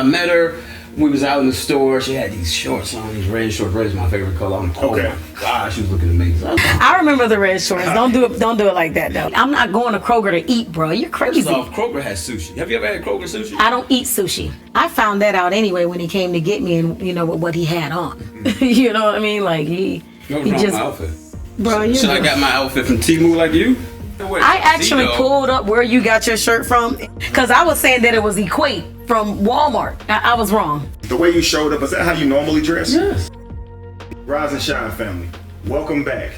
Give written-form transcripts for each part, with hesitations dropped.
I met her. We was out in the store. She had these shorts on, these red shorts. Red is my favorite color. Oh my God, she was looking amazing. I remember the red shorts. Don't do it like that though. I'm not going to Kroger to eat, bro. You're crazy. First off, Kroger has sushi. Have you ever had Kroger sushi? I don't eat sushi. I found that out anyway when he came to get me, and with what he had on. You know what I mean? Like he just. My outfit. Bro, Should I got my outfit from Temu like you? I actually pulled up where you got your shirt from, because I was saying that it was Equate from Walmart. I was wrong. The way you showed up, is that how you normally dress? Yes. Rise and shine, family. Welcome back.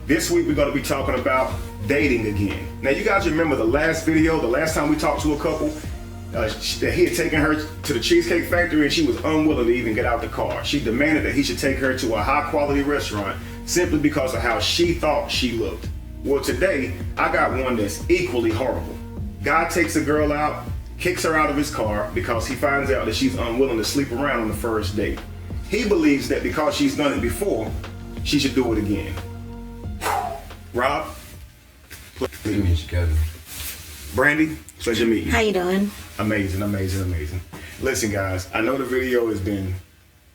This week we're going to be talking about dating again. Now, you guys remember the last video, the last time we talked to a couple, that he had taken her to the Cheesecake Factory and she was unwilling to even get out the car. She demanded that he should take her to a high-quality restaurant simply because of how she thought she looked. Well, today, I got one that's equally horrible. Guy takes a girl out, kicks her out of his car because he finds out that she's unwilling to sleep around on the first date. He believes that because she's done it before, she should do it again. Rob? Please, Kevin. Brandy, pleasure meeting you. How you doing? Amazing, amazing, amazing. Listen, guys, I know the video has been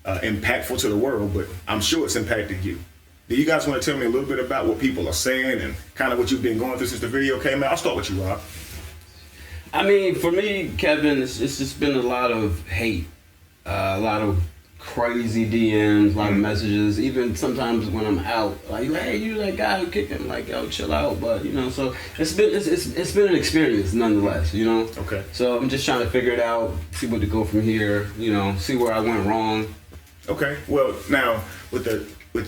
impactful to the world, but I'm sure it's impacted you. Do you guys want to tell me a little bit about what people are saying and kind of what you've been going through since the video came out? I'll start with you, Rob. I mean, for me, Kevin, it's just been a lot of hate, a lot of crazy DMs, a lot of messages. Even sometimes when I'm out, like, hey, you that guy who kicked him, like, yo, chill out. But so it's been an experience nonetheless. Okay. So I'm just trying to figure it out, see what to go from here. See where I went wrong. Okay. Well, now with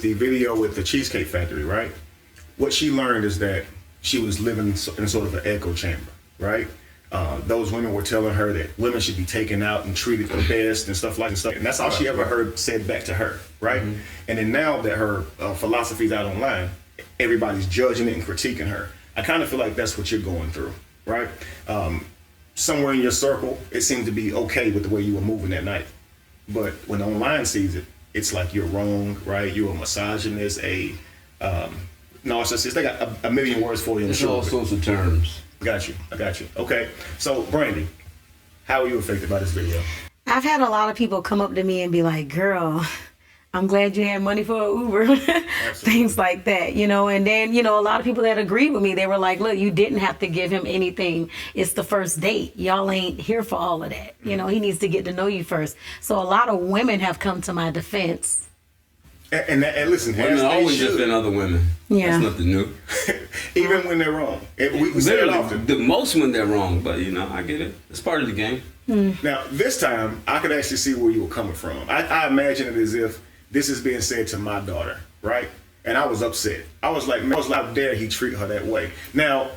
the video with the Cheesecake Factory, right? What she learned is that she was living in sort of an echo chamber, right? Those women were telling her that women should be taken out and treated the best and stuff like that. And that's all she ever heard said back to her, right? Mm-hmm. And then now that her philosophy's out online, everybody's judging it and critiquing her. I kind of feel like that's what you're going through, right? Somewhere in your circle, it seemed to be okay with the way you were moving that night. But when online sees it, it's like you're wrong, right? You're a misogynist, a narcissist. They got a million words for you. It's all sorts of terms. I got you. Okay, so Brandy, how are you affected by this video? I've had a lot of people come up to me and be like, girl, I'm glad you had money for an Uber. Things like that, And then, a lot of people that agreed with me, they were like, look, you didn't have to give him anything. It's the first date. Y'all ain't here for all of that. He needs to get to know you first. So a lot of women have come to my defense. And listen, women always defend other women. Yeah. That's nothing new. Even when they're wrong. We say it often. The most when they're wrong, but I get it. It's part of the game. Now, this time, I could actually see where you were coming from. I imagine it as if this is being said to my daughter, right? And I was upset. I was like, how dare he treat her that way? Now,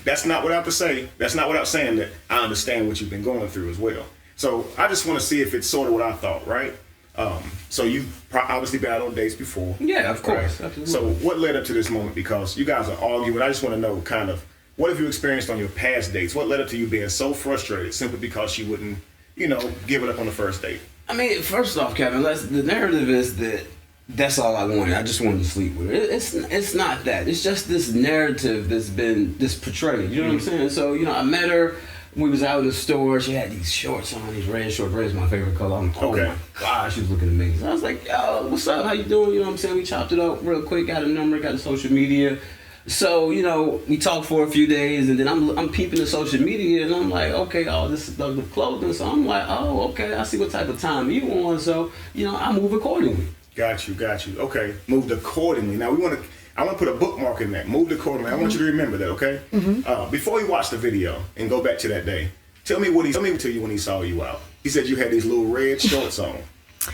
that's not without saying that I understand what you've been going through as well. So I just want to see if it's sort of what I thought, right? So you've obviously been out on dates before. Yeah, of course. Right? So what led up to this moment? Because you guys are arguing. I just want to know kind of what have you experienced on your past dates? What led up to you being so frustrated simply because she wouldn't, give it up on the first date? I mean, first off, Kevin, the narrative is that that's all I wanted. I just wanted to sleep with her. It's not that. It's just this narrative that's been portrayed. You know what I'm saying? So, I met her. We was out in the store. She had these shorts on, these red shorts. Red is my favorite color. Oh my God, she was looking amazing. I was like, yo, what's up? How you doing? You know what I'm saying? We chopped it up real quick. Got a number. Got the social media. So, we talked for a few days, and then I'm peeping the social media, and I'm like, okay, this is the clothing. So I'm like, oh, okay, I see what type of time you on. So, I move accordingly. Got you. Okay, moved accordingly. Now I want to put a bookmark in that. Moved accordingly. I want you to remember that, okay? Mm-hmm. Before you watch the video and go back to that day, tell me what he told you when he saw you out. He said you had these little red shorts on.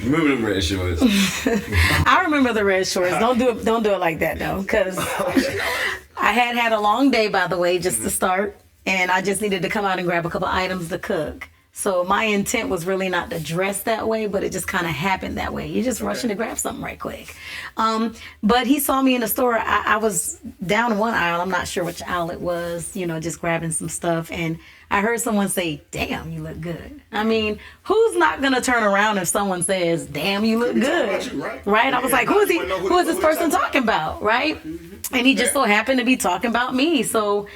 Remember them red shorts? I remember the red shorts. Don't do it like that though, because I had a long day, by the way, just to start, and I just needed to come out and grab a couple items to cook. So my intent was really not to dress that way, but it just kind of happened that way. You're just rushing to grab something right quick. But he saw me in the store. I was down one aisle. I'm not sure which aisle it was, just grabbing some stuff. And I heard someone say, damn, you look good. I mean, who's not going to turn around if someone says, damn, you look good? You, right? Right? I was like, who is this person talking about? Right? And he just so happened to be talking about me. So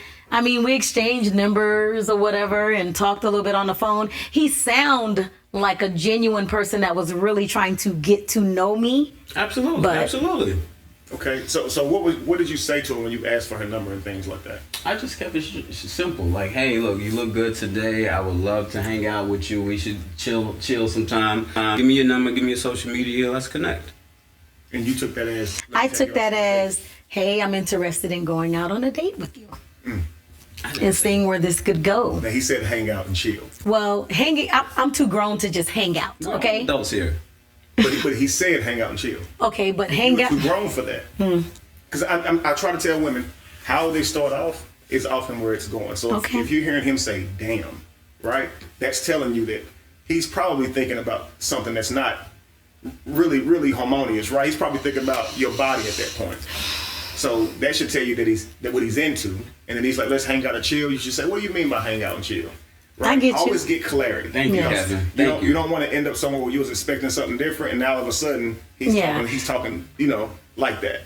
we exchanged numbers or whatever and talked a little bit on the phone. He sounded like a genuine person that was really trying to get to know me. Absolutely, But- absolutely. Okay, so what did you say to her when you asked for her number and things like that? I just kept it simple. Like, hey, look, you look good today. I would love to hang out with you. We should chill sometime. Give me your number. Give me your social media. Let's connect. And you took that as... I took that as, hey, I'm interested in going out on a date with you. And seeing where this could go. Now, he said hang out and chill. Well, I'm too grown to just hang out, okay? Adults here. But he said hang out and chill. Okay, but You hang were out. too grown for that. Because I try to tell women how they start off is often where it's going. So Okay. if you're hearing him say damn, right, that's telling you that he's probably thinking about something that's not really, really harmonious, right? He's probably thinking about your body at that point. So that should tell you that what he's into. And then he's like, let's hang out and chill. You should say, what do you mean by hang out and chill? Right? I get you. Always get clarity. Thank you, Yes. Kevin. You Thank don't want to end up somewhere where you was expecting something different, and now all of a sudden he's talking, like that.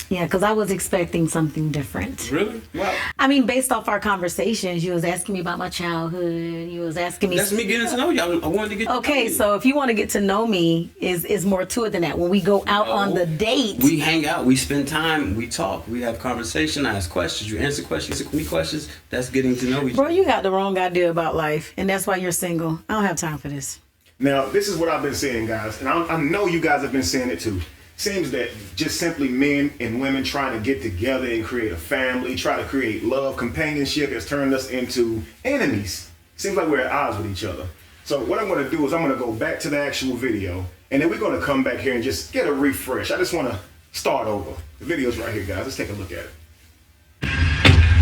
Yeah, because I was expecting something different. Really? Well, I mean, based off our conversations, you was asking me about my childhood. You was asking me. That's me getting to know you. I wanted to get to know Okay, you. so if you want to get to know me, is more to it than that. When we go out on the date, We hang out, we spend time, we talk, we have conversation, I ask questions, you answer questions, you ask me questions. That's getting to know each bro, other. you got the wrong idea about life, and that's why you're single. I don't have time for this. now this is what I've been seeing, guys, and I know you guys have been seeing it too. Seems that just simply men and women trying to get together and create a family, try to create love, companionship has turned us into enemies. Seems like we're at odds with each other. So what I'm going to do is I'm going to go back to the actual video, and then we're going to come back here and just get a refresh. I just want to start over. The video's right here, guys. Let's take a look at it.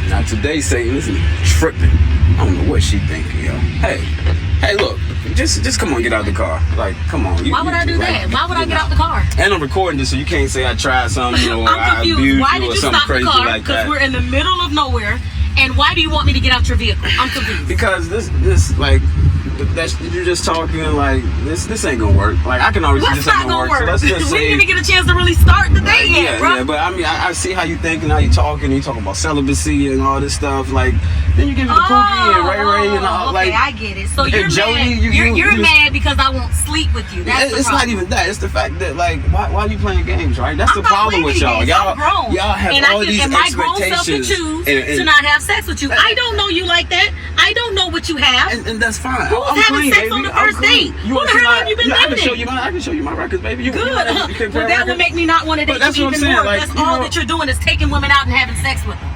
Now today Satan is tripping. I don't know what she thinking, yo. Hey, look, just come on, get out of the car. Like, come on. Why would I do that? Why would I get out the car? And I'm recording this, so you can't say I tried something or I'm I confused. abused Why you did or you something stop the crazy car? like Because that. we're in the middle of nowhere. And why do you want me to get out your vehicle? I'm confused. Because this like that's you're just talking like this ain't gonna work. Like I can already see What's this not ain't gonna gonna work. So work? let's just We say didn't even get a chance to really start the date yet, bro. Yeah, but I mean I see how you thinking, how you talking, you talking about celibacy and all this stuff. Like then you give me the Pookie and Ray and all. Okay, Like I get it. So you're Jody, mad. You're you mad because I won't sleep with you. That's the it's not problem. even that. It's the fact that like why are you playing games, right? That's I'm the not problem playing with y'all. games. I'm grown. Y'all have and all I can, these and my grown self can expectations choose and to not have sex with you. I don't know you like that. I don't know what you have. and that's fine. Who's I'm having clean, sex baby. on the I'm first clean. date? You Who wanna the see hell my- have you been I can living show in? you I can show you my records, baby. You Good. you compare But that would records? make me not want to date that's you what I'm even saying, more. like, That's you all know- that you're doing is taking women out and having sex with them.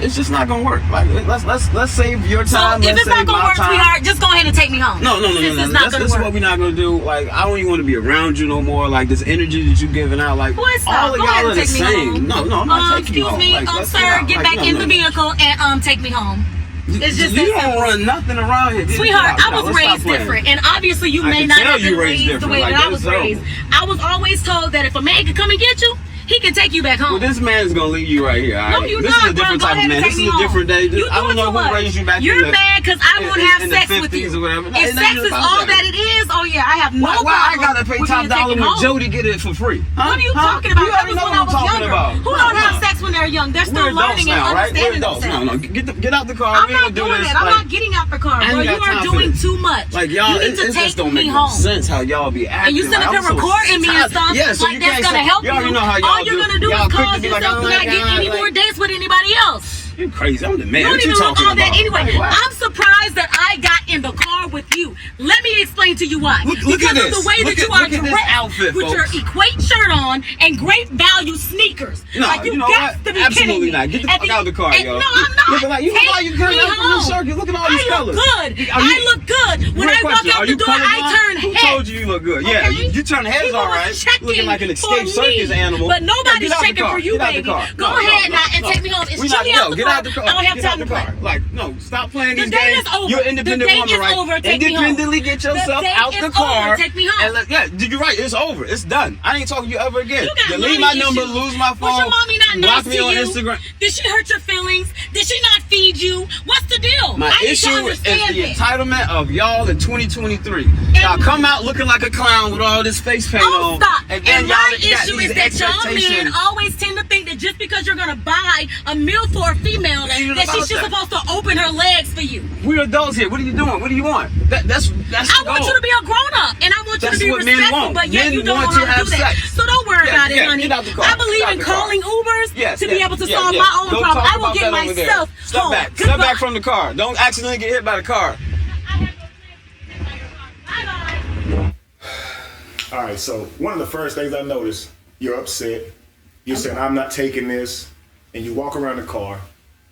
It's just not gonna work. Like let's save your So time. if let's it's not save gonna my work, time. sweetheart, just go ahead and take me home. No. This is not That's gonna this is work. what we're not gonna do. Like I don't even want to be around you no more. Like this energy that you giving out. Like Boy, stop. all of Go ahead y'all and are the take me home. same. No, I'm not taking you Excuse home. me, Like, let's sir, out. get Like, back no, in no, the no. vehicle and take me home. It's just you that don't simple. run nothing around here. Sweetheart, Get I out. was Let's stop raised playing. different, and obviously you I may can not tell have you been raised raised the different. way Like, that I that was is terrible. raised. I was always told that if a man can come and get you, he can take you back home. Well, this man's gonna leave you right here. All No, right? you're This not, is a different bro. Go type of ahead man. and This take is me a different day. home. You I don't doing know too who much. raised you back You're in mad because I won't have in the sex with 50s you. or whatever. If Ain't sex nothing is about all that. that it is, oh yeah, I have no Why I problem gotta pay with top being dollar taken when home. Jody get it for free? Huh? What are you Huh? talking about? You That already was know when what I was I'm talking younger. about. Who don't have sex when they're young? They're still We're adults learning and now, right? We're understanding adults. themselves. No, get out the car. I'm We ain't not gonna do doing this. that. I'm Like, not getting out the car, I bro. ain't You got are time for doing this. too much. Like y'all, you need it to just take don't me make home. no sense how y'all be acting. And you sit Like, up here I'm so recording me and tired. stuff. Yeah, so like you that's can't gonna say, help you already you. know how y'all All you're gonna do Y'all is quick cause to be like, yourself I to don't not like get y'all, any like- more dates with anybody else. You crazy? I'm the man. You What don't you even look talking all that about? anyway. Like, what? I'm surprised that I got in the car with you. Let me explain to you why. Look because at of this. the way Look that you at- are look at this dressed outfit, with your folks. Equate shirt on and great value sneakers. No, like you know got what? to be Absolutely kidding me. not. Get the At fuck out of the car, and yo. No, I'm not. Looking like you look Take like you coming me out from the home. circus. Look at all these I colors. look good. Are you- I look good. When Real I walk question, out are the you door, I colorblind? turn Who head. told you you look good? Yeah, Okay? you turn heads People all was right. checking Looking like an escaped for circus me, animal. But nobody's Get out the checking car. for you, Get out the baby. car. Go No, ahead no, now and no. take me home. It's We not- chilly out the Get car. out the car. I don't have Get time out to the play. car. Like, no, stop playing The these date games. is over. You're an independent The date woman, is right? over. Take me home. Independently get yourself The date out is the over. car. Take me home. And you're right. It's over. It's done. I ain't talking to you ever again. You got Delete mommy my number. issues. Lose my phone. Was your mommy not Block nice me to on you? Instagram. Did she hurt your feelings? Did she not feed you? What's the deal? My I need to issue is the understand this. entitlement of y'all in 2023. Y'all come out looking looking like a clown with all this face paint Oh, on. stop. And then And my y'all got issue these is that y'all men expectations. always tend to think that just because you're going to buy a meal for a female, that ain't she's about just that. supposed to open her legs for you. We're adults here. What are you doing? What do you want? That's I the want goal. you to be a grown-up, and I want you That's to be what men respectful, want. but yet Men you don't want know to how to do have that. sex. So don't worry about it, honey. Get out the car. I believe Get out in the car. calling Ubers to be able to solve yeah. my own Go problem. talk I will about get that over there. myself Step home. back. Goodbye. Step back from the car. Don't accidentally get hit by the car. Bye-bye. All right, so one of the first things I noticed, you're upset. You're saying, I'm not taking this. And you walk around the car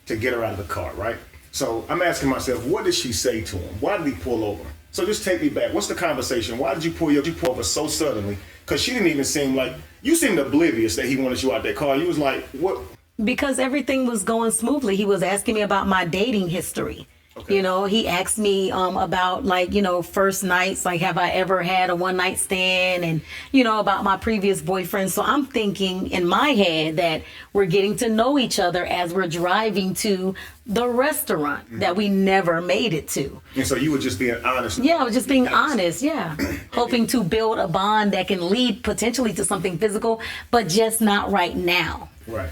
to get her out of the car, right? So I'm asking myself, what did she say to him? Why did he pull over? So just take me back. What's the conversation? Why did you pull over so suddenly? Because she didn't even seem like, you seemed oblivious that he wanted you out that car. You was like, what? Because everything was going smoothly. He was asking me about my dating history. Okay. You know, he asked me about, like, you know, first nights, like, have I ever had a one night stand, and, you know, about my previous boyfriend. So I'm thinking in my head that we're getting to know each other as we're driving to the restaurant that we never made it to. And so you were just being honest. Yeah, I was just being honest. Yeah. Hoping to build a bond that can lead potentially to something physical, but just not right now. Right.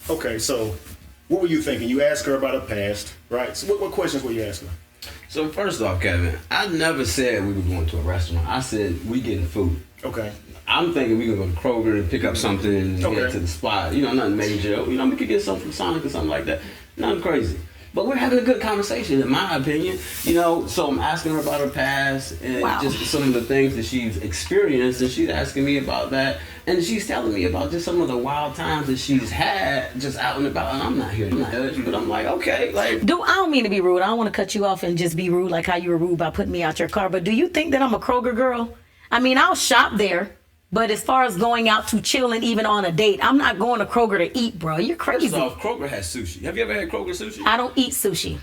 Okay, so what were you thinking? You asked her about her past, right? So what questions were you asking her? So first off, Kevin, I never said we were going to a restaurant. I said we getting food. Okay. I'm thinking we can go to Kroger and pick up something and Okay. get to the spot. You know, nothing major. You know, we could get something from Sonic or something like that. Nothing crazy. But we're having a good conversation, in my opinion. You know, so I'm asking her about her past and Wow. just some of the things that she's experienced, and she's asking me about that. And she's telling me about just some of the wild times that she's had just out and about. And I'm not here to judge, but I'm like, okay, like. I don't mean to be rude. I don't want to cut you off and just be rude like how you were rude by putting me out your car. But do you think that I'm a Kroger girl? I mean, I'll shop there. But as far as going out to chill and even on a date, I'm not going to Kroger to eat, bro. You're crazy. First off, Kroger has sushi. Have you ever had Kroger sushi? I don't eat sushi.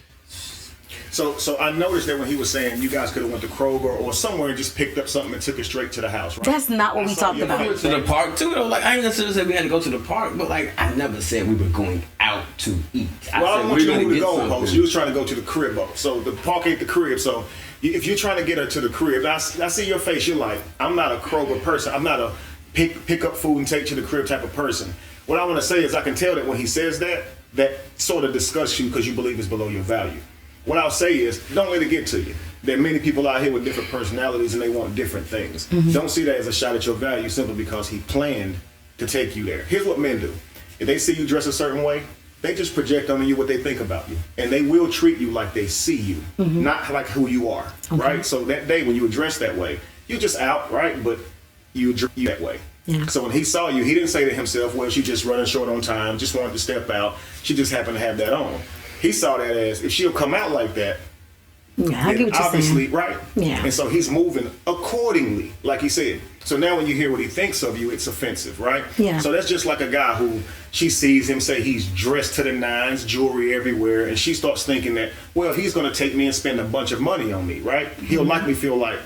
So I noticed that when he was saying you guys could have went to Kroger or somewhere and just picked up something and took it straight to the house, right? That's not what we talked about. We went to the park too, though. Like, I ain't necessarily said we had to go to the park, but like, I never said we were going out to eat. Well, I said don't want you to we're move the gonna get goalpost. something. You was trying to go to the crib, though. So the park ain't the crib. So if you're trying to get her to the crib, I see your face. You're like, I'm not a Kroger person. I'm not a pick up food and take to the crib type of person. What I want to say is I can tell that when he says that sort of disgusts you because you believe it's below your value. What I'll say is, don't let it get to you. There are many people out here with different personalities and they want different things. Mm-hmm. Don't see that as a shot at your value simply because he planned to take you there. Here's what men do. If they see you dress a certain way, they just project on you what they think about you. And they will treat you like they see you, not like who you are, right? So that day when you were dressed that way, you're just out, right? But you dress that way. Yeah. So when he saw you, he didn't say to himself, well, she just running short on time, just wanted to step out. She just happened to have that on. He saw that as, if she'll come out like that, Yeah, I get what you're obviously, saying. right? Yeah. And so he's moving accordingly, like he said. So now when you hear what he thinks of you, it's offensive, right? Yeah. So that's just like a guy who, she sees him, say he's dressed to the nines, jewelry everywhere, and she starts thinking that, well, he's going to take me and spend a bunch of money on me, right? He'll likely feel like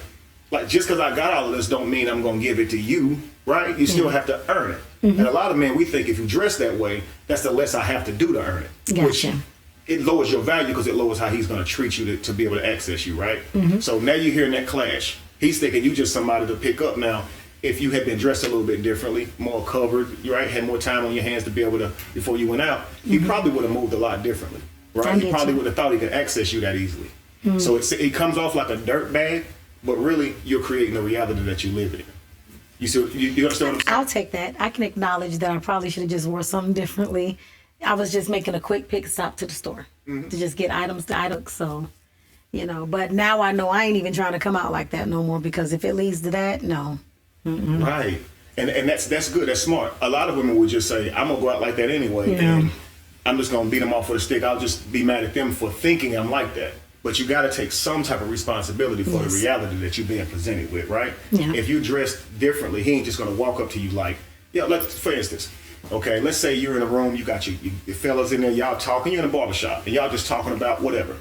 just because I got all of this don't mean I'm going to give it to you, right? You still have to earn it. And a lot of men, we think if you dress that way, that's the less I have to do to earn it. Which Gotcha. it lowers your value because it lowers how he's going to treat you to be able to access you, right? So now you're hearing that clash. He's thinking you just somebody to pick up. Now, if you had been dressed a little bit differently, more covered, right, had more time on your hands to be able to, before you went out, he probably would have moved a lot differently, I right? He get probably you. would have thought he could access you that easily. So it comes off like a dirt bag, but really you're creating the reality that you live in. You see, you understand what I'm saying? I'll take that. I can acknowledge that I probably should have just wore something differently. I was just making a quick pit stop to the store to just get items to items. So, you know, but now I know I ain't even trying to come out like that no more, because if it leads to that, no. Right. And that's good. That's smart. A lot of women would just say, I'm going to go out like that anyway. Yeah. And I'm just going to beat them off with a stick. I'll just be mad at them for thinking I'm like that. But you got to take some type of responsibility for the Yes. reality that you're being presented with, right? Yeah. If you dress differently, he ain't just going to walk up to you like, like, for instance, okay, let's say you're in a room, you got your fellas in there, y'all talking, you're in a barbershop, and y'all just talking about whatever.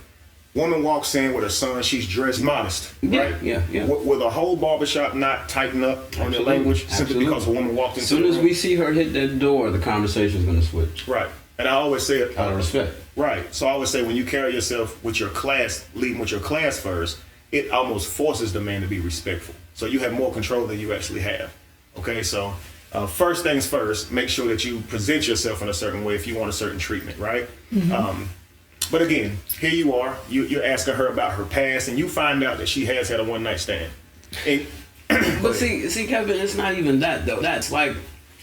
Woman walks in with her son, she's dressed modest, right? Yeah. Will the whole barbershop not tighten up on their language simply because a woman walked As into soon the as room? we see her hit that door, the conversation's going to switch. Right. And I always say it. Out of respect. Right. So I always say when you carry yourself with your class, leading with your class first, it almost forces the man to be respectful. So you have more control than you actually have. Okay, so first things first, make sure that you present yourself in a certain way if you want a certain treatment, right? But again, here you are, you're asking her about her past, and you find out that she has had a one-night stand. And, but see, Kevin, it's not even that though. That's like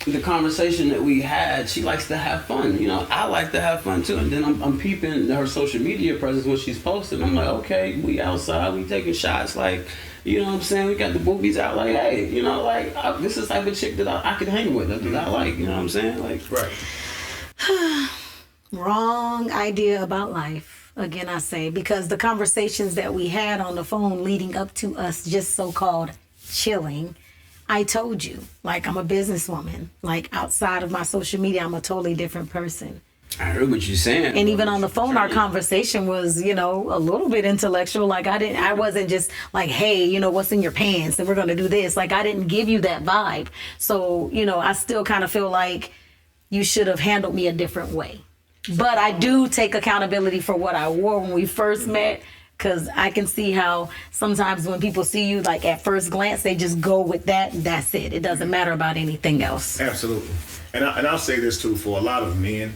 the conversation that we had. She likes to have fun. You know, I like to have fun too. And then I'm peeping her social media presence, what she's posting. I'm like, okay, we outside, we taking shots. Like, you know what I'm saying? We got the boobies out. Like, hey, you know, like this is the type of chick that I could hang with. That I like. You know what I'm saying? Like, right. Wrong idea about life. Again, I say, because the conversations that we had on the phone leading up to us just so-called chilling, I told you, like, I'm a businesswoman. Like, outside of my social media, I'm a totally different person. I heard what you're saying. And even on the phone, our conversation was, you know, a little bit intellectual. Like, I wasn't just like, hey, you know, what's in your pants? And we're going to do this. Like, I didn't give you that vibe. So, you know, I still kind of feel like you should have handled me a different way. But I do take accountability for what I wore when we first met, because I can see how sometimes when people see you, like at first glance, they just go with that and that's it. It doesn't matter about anything else. Absolutely. And I'll say this too, for a lot of men,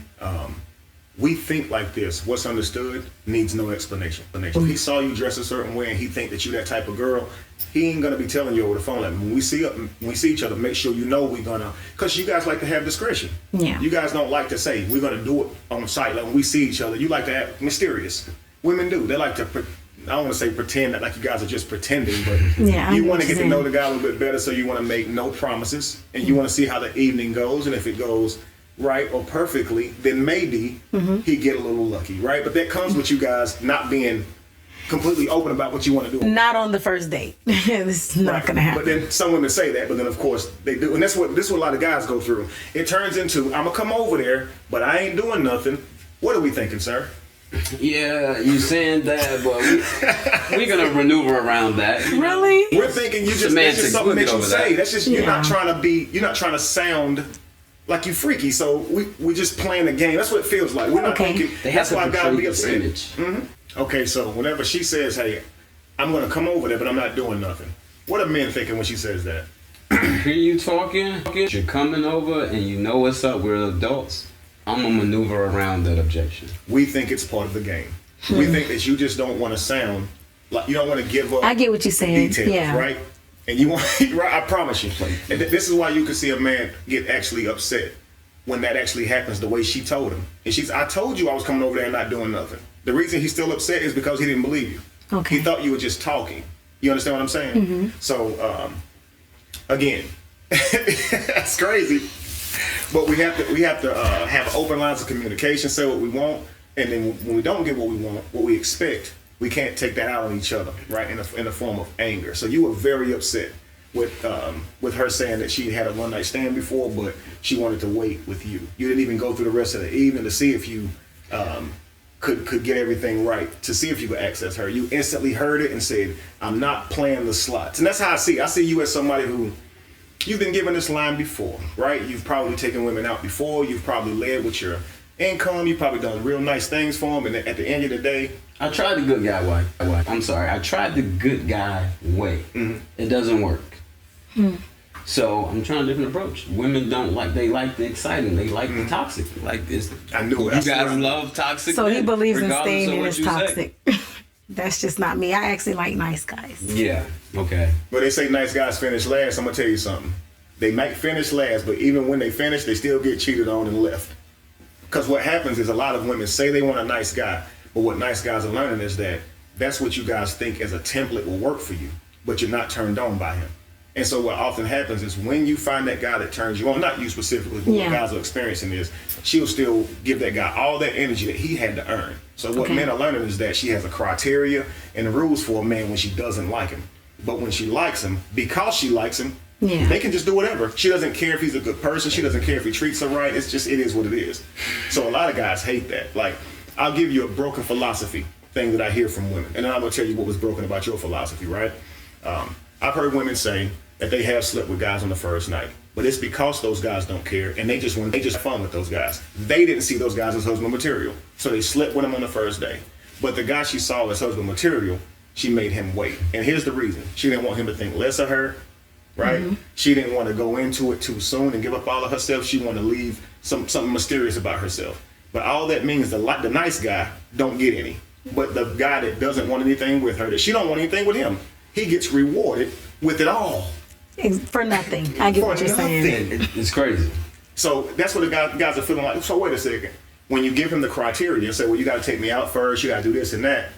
we think like this. What's understood needs no explanation. If he saw you dress a certain way and he think that you that type of girl, he ain't gonna be telling you over the phone. Like, when we see each other, make sure you know we're gonna, because you guys like to have discretion. Yeah. You guys don't like to say we're gonna do it on site. Like when we see each other, you like to act mysterious. Women do. They like to, I don't want to say pretend that like you guys are just pretending, but yeah, you want to get to know the guy a little bit better, so you want to make no promises, and you want to see how the evening goes, and if it goes right or perfectly, then maybe he get a little lucky, right? But that comes with you guys not being completely open about what you want to do. Not on the first date. It's not going to happen. But then some women say that, but then of course they do, and this is what a lot of guys go through. It turns into, I'm gonna come over there, but I ain't doing nothing. What are we thinking, sir? Yeah, you saying that, but we're gonna maneuver around that. Really? We're thinking that's just something that you say. That's just you're not trying to sound like you freaky. So we just playing a game. That's what it feels like. We're not thinking. That's why I gotta be upset. Okay, so whenever she says, "Hey, I'm gonna come over there, but I'm not doing nothing," what are men thinking when she says that? Hear you talking? You're coming over, and you know what's up. We're adults. I'm gonna maneuver around that objection. We think it's part of the game. We think that you just don't want to sound like you don't want to give up. I get what you're saying. Details, right? And you want, right? I promise you. And this is why you can see a man get actually upset when that actually happens the way she told him. And I told you I was coming over there and not doing nothing. The reason he's still upset is because he didn't believe you. Okay. He thought you were just talking. You understand what I'm saying? So, again, that's crazy. But we have to have open lines of communication, say what we want, and then when we don't get what we want, what we expect, we can't take that out on each other, right? In the form of anger. So you were very upset with her saying that she had a one night stand before, but she wanted to wait with you. You didn't even go through the rest of the evening to see if you could get everything right, to see if you could access her. You instantly heard it and said, "I'm not playing the slots," and that's how I see. I see you as somebody who. You've been given this line before, right? You've probably taken women out before. You've probably led with your income. You've probably done real nice things for them. And at the end of the day, I tried the good guy way. I'm sorry. I tried the good guy way. It doesn't work. So I'm trying a different approach. Women don't like. They like the exciting. They like the toxic. Like this. I knew it. You guys love toxic. So he believes in regardless staying of in what his you say. toxic. That's just not me. I actually like nice guys. Yeah. Okay. But they say nice guys finish last. I'm gonna tell you something. They might finish last, but even when they finish, they still get cheated on and left. Because what happens is a lot of women say they want a nice guy, but what nice guys are learning is that that's what you guys think as a template will work for you, but you're not turned on by him. And so what often happens is when you find that guy that turns you on, not you specifically, but what guys are experiencing is she'll still give that guy all that energy that he had to earn. So what men are learning is that she has a criteria and the rules for a man when she doesn't like him. But when she likes him, because she likes him, they can just do whatever. She doesn't care if he's a good person. She doesn't care if he treats her right. It's just, it is what it is. So a lot of guys hate that. Like, I'll give you a broken philosophy thing that I hear from women. And then I'm going to tell you what was broken about your philosophy, right? I've heard women say that they have slept with guys on the first night, but it's because those guys don't care and they just have fun with those guys. They didn't see those guys as husband material, so they slept with them on the first day. But the guy she saw as husband material she made him wait. And here's the reason. She didn't want him to think less of her, right? She didn't want to go into it too soon and give up all of herself. She wanted to leave something mysterious about herself. But all that means the nice guy don't get any. But the guy that doesn't want anything with her, that she don't want anything with him, he gets rewarded with it all. For nothing. I get what you're saying. It's crazy. So that's what the guys are feeling like. So wait a second. When you give him the criteria and say, well, you got to take me out first, you got to do this and that,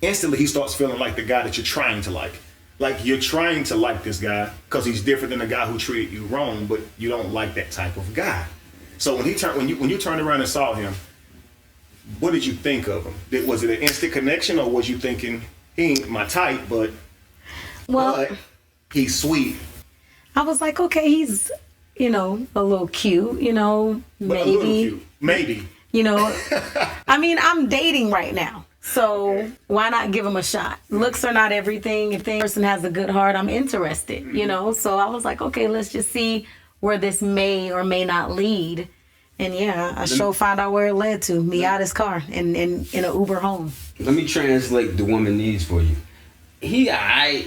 instantly he starts feeling like the guy that you're trying to like. Like you're trying to like this guy because he's different than the guy who treated you wrong, but you don't like that type of guy. So when you turned around and saw him, what did you think of him? Was it an instant connection, or was you thinking he ain't my type, but he's sweet? I was like, okay, he's a little cute, Maybe. I mean, I'm dating right now. So why not give him a shot? Looks are not everything. If the person has a good heart, I'm interested, So I was like, okay, let's just see where this may or may not lead. And I found out where it led to. Me out his car and in an Uber home. Let me translate the woman needs for you. I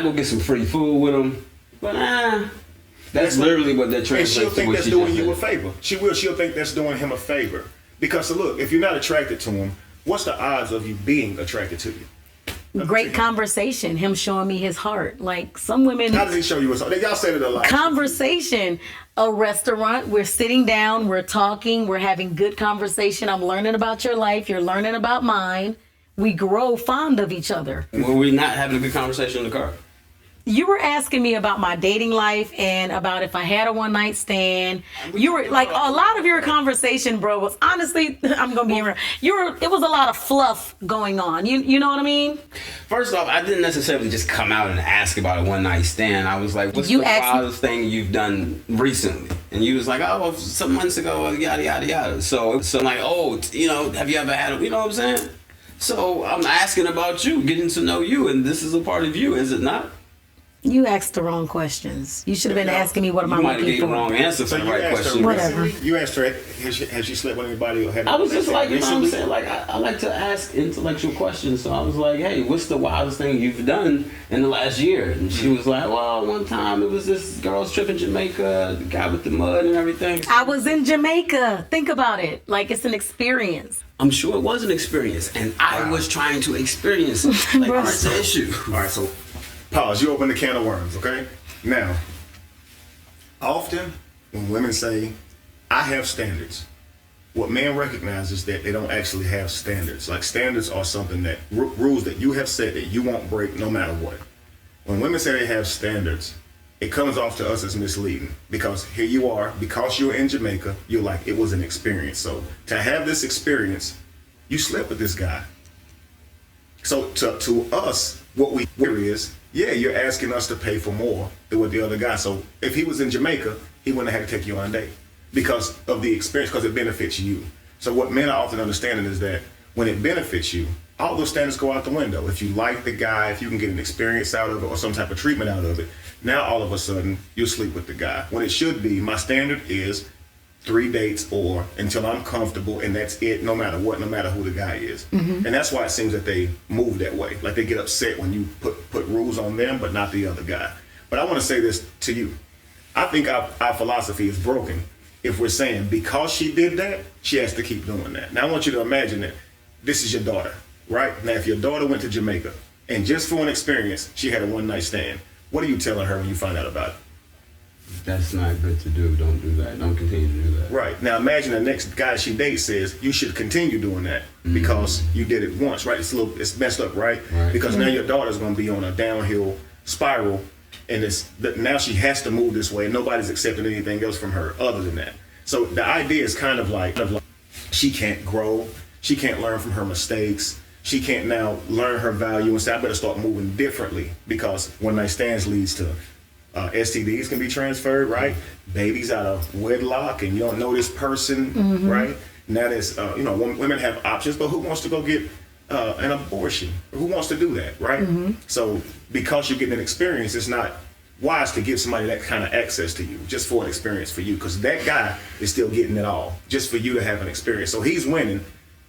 go get some free food with him, but that's literally what that translates to. And she'll think that's doing you a favor. She'll think that's doing him a favor. Because look, if you're not attracted to him, what's the odds of you being attracted to you? Great conversation. Him showing me his heart. Like some women. How does he show you his heart? Y'all said it a lot. Conversation. A restaurant. We're sitting down. We're talking. We're having good conversation. I'm learning about your life. You're learning about mine. We grow fond of each other. Were we not having a good conversation in the car? You were asking me about my dating life and about if I had a one night stand. You were like, a lot of your conversation, bro, was honestly, I'm gonna be real. It was a lot of fluff going on. You know what I mean? First off, I didn't necessarily just come out and ask about a one night stand. I was like, what's the wildest thing you've done recently? And you was like, oh, some months ago, yada yada yada. So I'm like, have you ever had you know what I'm saying? So I'm asking about you, getting to know you, and this is a part of you, is it not? You asked the wrong questions. You should have been asking me what am I looking for. You might have gave the wrong answer for the right question. Whatever. You asked her, has she slept with anybody or had? I was just like, you know what I'm saying? Like, I like to ask intellectual questions. So I was like, hey, what's the wildest thing you've done in the last year? And she was like, well, one time it was this girl's trip in Jamaica, the guy with the mud and everything. I was in Jamaica. Think about it. Like, it's an experience. I'm sure it was an experience. And I was trying to experience it. Like, what's the issue? All right, so pause. You open the can of worms, okay? Now, often when women say, I have standards, what men recognize is that they don't actually have standards. Like standards are something that, rules that you have set that you won't break no matter what. When women say they have standards, it comes off to us as misleading because here you are, because you're in Jamaica, you're like, it was an experience. So to have this experience, you slept with this guy. So to us, what we hear is, yeah, you're asking us to pay for more than what the other guy. So if he was in Jamaica, he wouldn't have had to take you on a date because of the experience, because it benefits you. So what men are often understanding is that when it benefits you, all those standards go out the window. If you like the guy, if you can get an experience out of it or some type of treatment out of it, now all of a sudden you'll sleep with the guy. When it should be, my standard is 3 dates or until I'm comfortable, and that's it, no matter what, no matter who the guy is. And that's why it seems that they move that way. Like they get upset when you put rules on them, but not the other guy. But I want to say this to you. I think our philosophy is broken if we're saying because she did that, she has to keep doing that. Now I want you to imagine that this is your daughter, right? Now if your daughter went to Jamaica and just for an experience, she had a one night stand, what are you telling her when you find out about it? That's not good to do. Don't do that. Don't continue to do that. Right. Now imagine the next guy she dates says, you should continue doing that because you did it once, right? It's messed up, right? Because now your daughter's going to be on a downhill spiral and now she has to move this way. Nobody's accepting anything else from her other than that. So the idea is kind of like she can't grow. She can't learn from her mistakes. She can't now learn her value and say, I better start moving differently because one night stands leads to STDs can be transferred, right? Babies out of wedlock, and you don't know this person, right? Now there's, women have options, but who wants to go get an abortion? Who wants to do that, right? So because you're getting an experience, it's not wise to give somebody that kind of access to you just for an experience for you, because that guy is still getting it all just for you to have an experience. So he's winning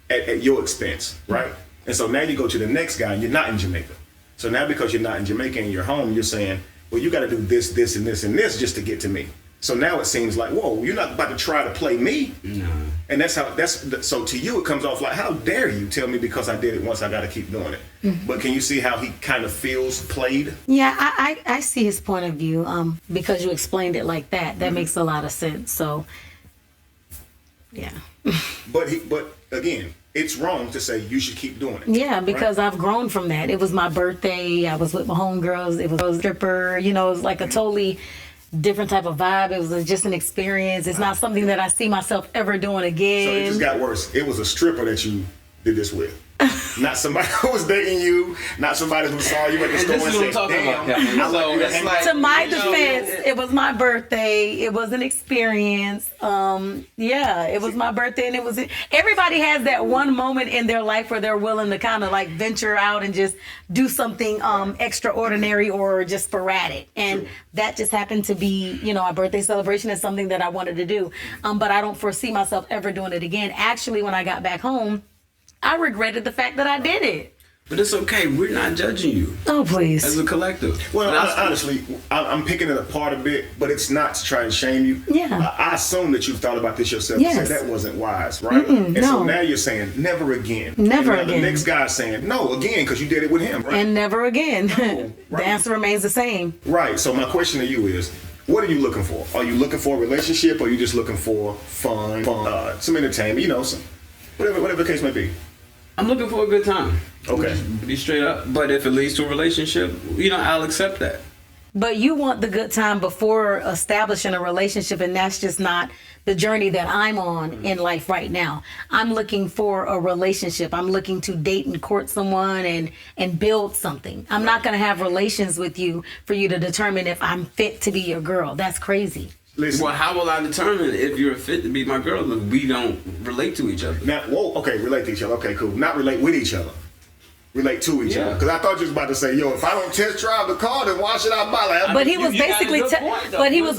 at your expense, right? And so now you go to the next guy and you're not in Jamaica. So now because you're not in Jamaica and you're home, you're saying, well, you got to do this, this, and this, and this just to get to me. So now it seems like, whoa, you're not about to try to play me. No. And so to you, it comes off like, how dare you tell me because I did it once, I got to keep doing it. Mm-hmm. But can you see how he kind of feels played? Yeah, I see his point of view because you explained it like that. That makes a lot of sense. So, yeah. But again, it's wrong to say you should keep doing it. Yeah, because right? I've grown from that. It was my birthday. I was with my homegirls. It was a stripper. You know, it was like a totally different type of vibe. It was just an experience. It's not something that I see myself ever doing again. So it just got worse. It was a stripper that you did this with. Not somebody who was dating you, not somebody who saw you at the store and said, damn. So it's like, to my defense, it was my birthday. It was an experience. Yeah, it was my birthday, and everybody has that one moment in their life where they're willing to kind of like venture out and just do something extraordinary or just sporadic. And that just happened to be, you know, our birthday celebration is something that I wanted to do. But I don't foresee myself ever doing it again. Actually, when I got back home, I regretted the fact that I did it. But it's okay. We're not judging you. Oh, please. As a collective. Well, honestly, I'm picking it apart a bit, but it's not to try and shame you. Yeah. I assume that you've thought about this yourself. Yes. You said that wasn't wise, right? And so now you're saying, never again. Never and again. The next guy's saying, no, again, because you did it with him, right? And never again. No, right. The answer remains the same. Right. So my question to you is, what are you looking for? Are you looking for a relationship, or are you just looking for fun, some entertainment, you know, whatever the case may be? I'm looking for a good time. Okay. Be straight up. But if it leads to a relationship, you know, I'll accept that. But you want the good time before establishing a relationship, and that's just not the journey that I'm on in life right now. I'm looking for a relationship. I'm looking to date and court someone and build something. I'm not going to have relations with you for you to determine if I'm fit to be your girl. That's crazy. Listen. Well, how will I determine if you're fit to be my girl if we don't relate to each other? Now, okay, relate to each other. Okay, cool. Not relate with each other. Relate to each other. Because I thought you was about to say, yo, if I don't test drive the car, then why should I buy that? But he was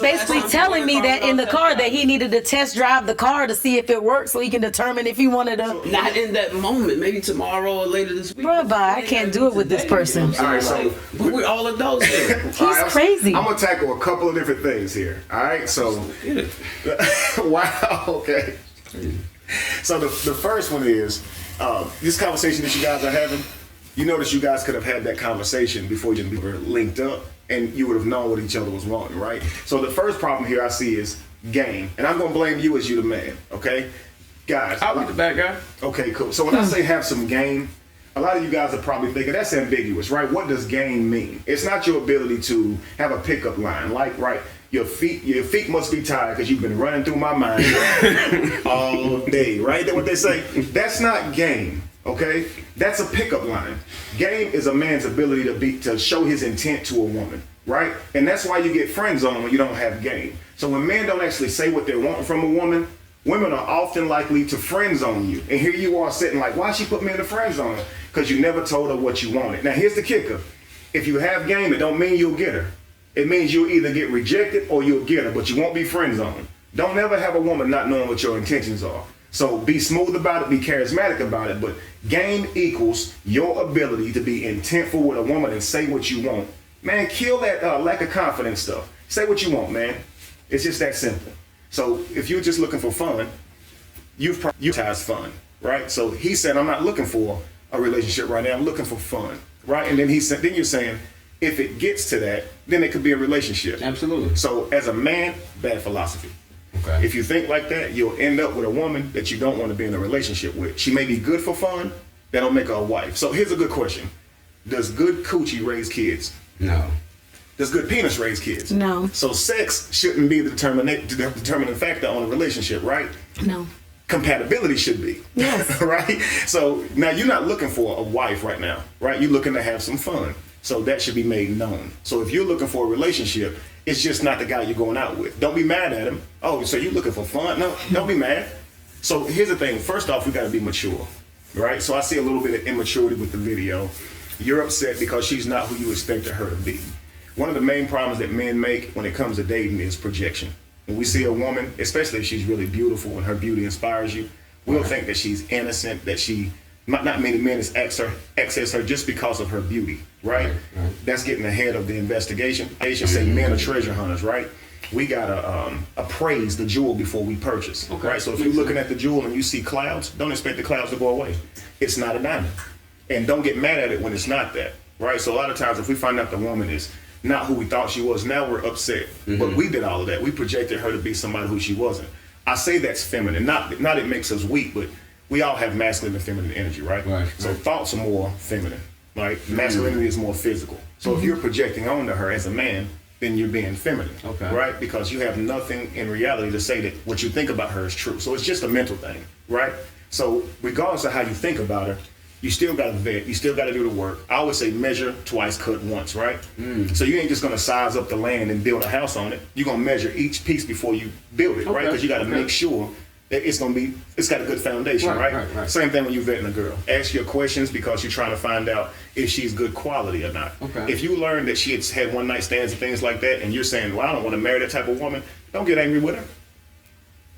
basically telling me that in the car that he needed to test drive the car to see if it worked so he can determine if he wanted to. Not in that moment. Maybe tomorrow or later this week. Bruh, I can't do it with this person. All right, so but we're all adults here. He's crazy. I'm gonna tackle a couple of different things here. All right, so wow, okay. So the first one is this conversation that you guys are having. You notice you guys could have had that conversation before you were linked up, and you would have known what each other was wanting, right? So the first problem here I see is game, and I'm gonna blame you as you the man, okay? Guys, I'll be the bad guy. Okay, cool. So when I say have some game, a lot of you guys are probably thinking that's ambiguous, right? What does game mean? It's not your ability to have a pickup line, like, right? Your feet must be tired because you've been running through my mind all day, right? That's what they say. That's not game. Okay, that's a pickup line. Game is a man's ability to show his intent to a woman, right? And that's why you get friend zone when you don't have game. So when men don't actually say what they're wanting from a woman, women are often likely to friend zone you. And here you are sitting like, why she put me in the friend zone? Because you never told her what you wanted. Now here's the kicker: if you have game, it don't mean you'll get her. It means you'll either get rejected or you'll get her, but you won't be friend zoned. Don't ever have a woman not knowing what your intentions are. So be smooth about it, be charismatic about it, but game equals your ability to be intentful with a woman and say what you want. Man, kill that lack of confidence stuff. Say what you want, man. It's just that simple. So if you're just looking for fun, you've prioritized fun, right? So he said, I'm not looking for a relationship right now. I'm looking for fun, right? And then then you're saying, if it gets to that, then it could be a relationship. Absolutely. So as a man, bad philosophy. Okay. If you think like that, you'll end up with a woman that you don't want to be in a relationship with. She may be good for fun, that don't make her a wife. So here's a good question. Does good coochie raise kids? No. Does good penis raise kids? No. So sex shouldn't be the determining factor on a relationship, right? No. Compatibility should be. Yes. Right? So now you're not looking for a wife right now, right? You're looking to have some fun. So that should be made known. So if you're looking for a relationship, it's just not the guy you're going out with. Don't be mad at him. Oh, so you looking for fun? No, don't be mad. So here's the thing. First off, we got to be mature, right? So I see a little bit of immaturity with the video. You're upset because she's not who you expected her to be. One of the main problems that men make when it comes to dating is projection. When we see a woman, especially if she's really beautiful and her beauty inspires you, we'll think that she's innocent, that she not many men access her just because of her beauty, right? That's getting ahead of the investigation. They should say men are treasure hunters, right? We gotta appraise the jewel before we purchase, right? So if you're looking at the jewel and you see clouds, don't expect the clouds to go away. It's not a diamond, and don't get mad at it when it's not that, right? So a lot of times if we find out the woman is not who we thought she was, now we're upset. But we did all of that. We projected her to be somebody who she wasn't. I say that's feminine, not it makes us weak, but we all have masculine and feminine energy, right? So thoughts are more feminine, right? Masculinity is more physical. So if you're projecting onto her as a man, then you're being feminine, right? Because you have nothing in reality to say that what you think about her is true. So it's just a mental thing, right? So regardless of how you think about her, you still got to vet, you still got to do the work. I always say measure twice, cut once, right? So you ain't just going to size up the land and build a house on it. You're going to measure each piece before you build it, right? Because you got to make sure that it's got a good foundation, right? Same thing when you're vetting a girl. Ask your questions because you're trying to find out if she's good quality or not. If you learn that she had one night stands and things like that, and you're saying, well, I don't want to marry that type of woman, don't get angry with her.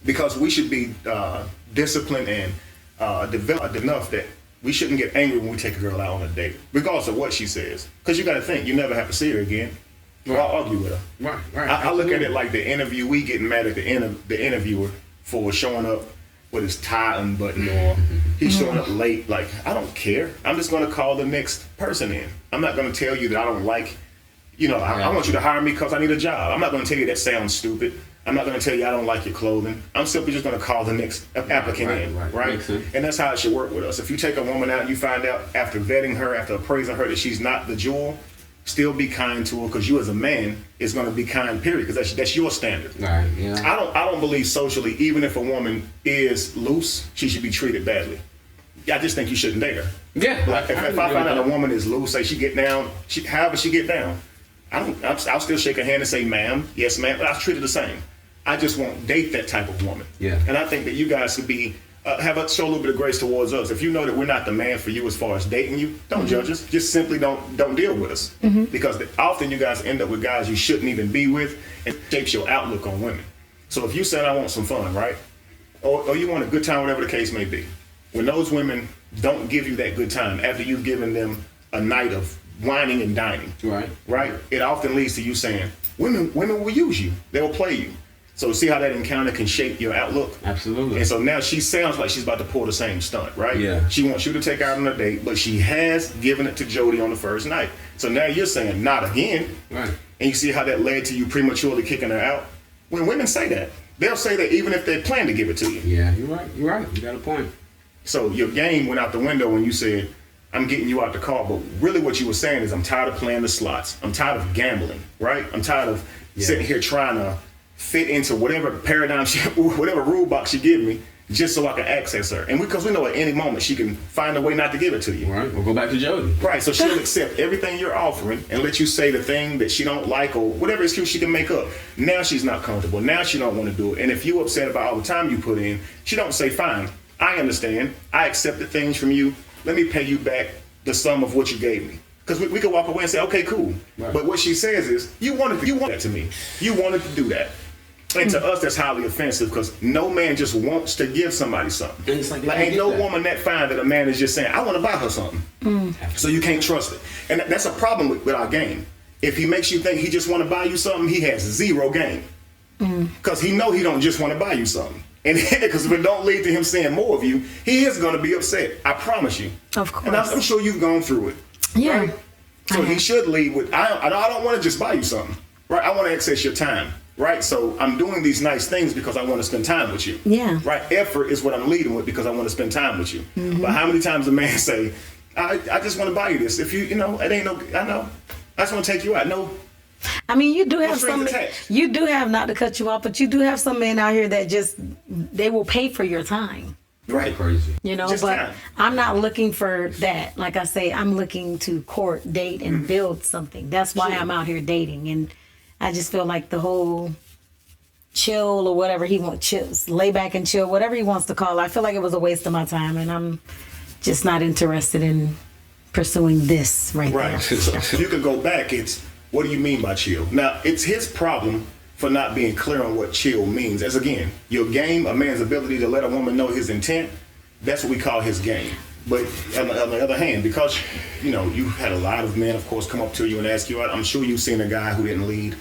Because we should be disciplined and developed enough that we shouldn't get angry when we take a girl out on a date, regardless of what she says. Because you got to think, you never have to see her again. Or I'll argue with her. I look at it like the interviewee getting mad at the interviewer for showing up with his tie unbuttoned or he's showing up late. Like, I don't care. I'm just going to call the next person in. I'm not going to tell you that I don't like, I want you to hire me because I need a job. I'm not going to tell you that sounds stupid. I'm not going to tell you I don't like your clothing. I'm simply just going to call the next applicant in, right? And that's how it should work with us. If you take a woman out and you find out after vetting her, after appraising her that she's not the jewel, still be kind to her, because you as a man is going to be kind, period, because that's your standard. I don't believe socially, even if a woman is loose, she should be treated badly. I just think you shouldn't date her. Like if I find out a woman is loose, say she get down, however she get down, I'll still shake her hand and say, ma'am, yes ma'am, but I'll treat her the same. I just won't date that type of woman. And I think that you guys should be show a little bit of grace towards us. If you know that we're not the man for you as far as dating you, don't judge us. Just simply don't deal with us. Because often you guys end up with guys you shouldn't even be with, and it shapes your outlook on women. So if you said I want some fun, right? Or you want a good time, whatever the case may be. When those women don't give you that good time after you've given them a night of whining and dining, right? It often leads to you saying, women will use you. They'll play you. So see how that encounter can shape your outlook? Absolutely. And so now she sounds like she's about to pull the same stunt, right? She wants you to take her out on a date, but she has given it to Jody on the first night. So now you're saying, not again. And you see how that led to you prematurely kicking her out? When women say that, they'll say that even if they plan to give it to you. You're right. You got a point. So your game went out the window when you said, I'm getting you out the car, but really what you were saying is, I'm tired of playing the slots. I'm tired of gambling, right? I'm tired of sitting here trying to fit into whatever paradigm, whatever rule box you give me, just so I can access her. And because we know at any moment she can find a way not to give it to you. We'll go back to Jody. So she'll accept everything you're offering and let you say the thing that she don't like or whatever excuse she can make up. Now she's not comfortable. Now she don't want to do it. And if you're upset about all the time you put in, she don't say, fine, I understand. I accepted things from you. Let me pay you back the sum of what you gave me. Because we could walk away and say, okay, cool. But what she says is, you wanted that to me. You wanted to do that. And to us, that's highly offensive, because no man just wants to give somebody something. And it's like ain't no woman that fine that a man is just saying, I want to buy her something. So you can't trust it. And that's a problem with our game. If he makes you think he just want to buy you something, he has zero game. Because he know he don't just want to buy you something. And because if it don't lead to him saying more of you, he is going to be upset. I promise you. Of course. And I'm sure you've gone through it. Right? So he should lead with, I don't want to just buy you something. Right? I want to access your time. Right? So I'm doing these nice things because I want to spend time with you. Right? Effort is what I'm leading with because I want to spend time with you. But how many times a man say, I just want to buy you this. If it ain't no, I know. I just want to take you out. No. I mean, you do have some, you do have, not to cut you off, but you do have some men out here that just, they will pay for your time. Right. Crazy. Just but time. I'm not looking for that. Like I say, I'm looking to court, date, and build something. That's why I'm out here dating. And I just feel like the whole chill or whatever he wants, lay back and chill, whatever he wants to call it, I feel like it was a waste of my time, and I'm just not interested in pursuing this there. So you could go back, it's, what do you mean by chill? Now, it's his problem for not being clear on what chill means. As again, your game, a man's ability to let a woman know his intent, that's what we call his game. But on the other hand, because you had a lot of men, of course, come up to you and ask you out. I'm sure you've seen a guy who didn't lead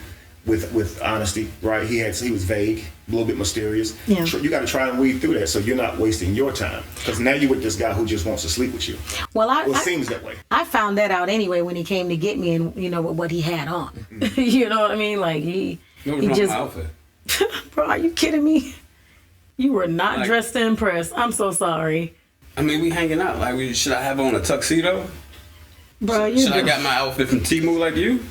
with honesty, right? He was vague, a little bit mysterious. Yeah. You got to try and weed through that so you're not wasting your time. Because now you're with this guy who just wants to sleep with you. Well, it seems that way. I found that out anyway when he came to get me, and with what he had on. Mm-hmm. You know what I mean? Like he just. My outfit. Bro, are you kidding me? You were not dressed to impress. I'm so sorry. I mean, we hanging out. Like, should I have on a tuxedo? Bro, Should I got my outfit from Temu like you?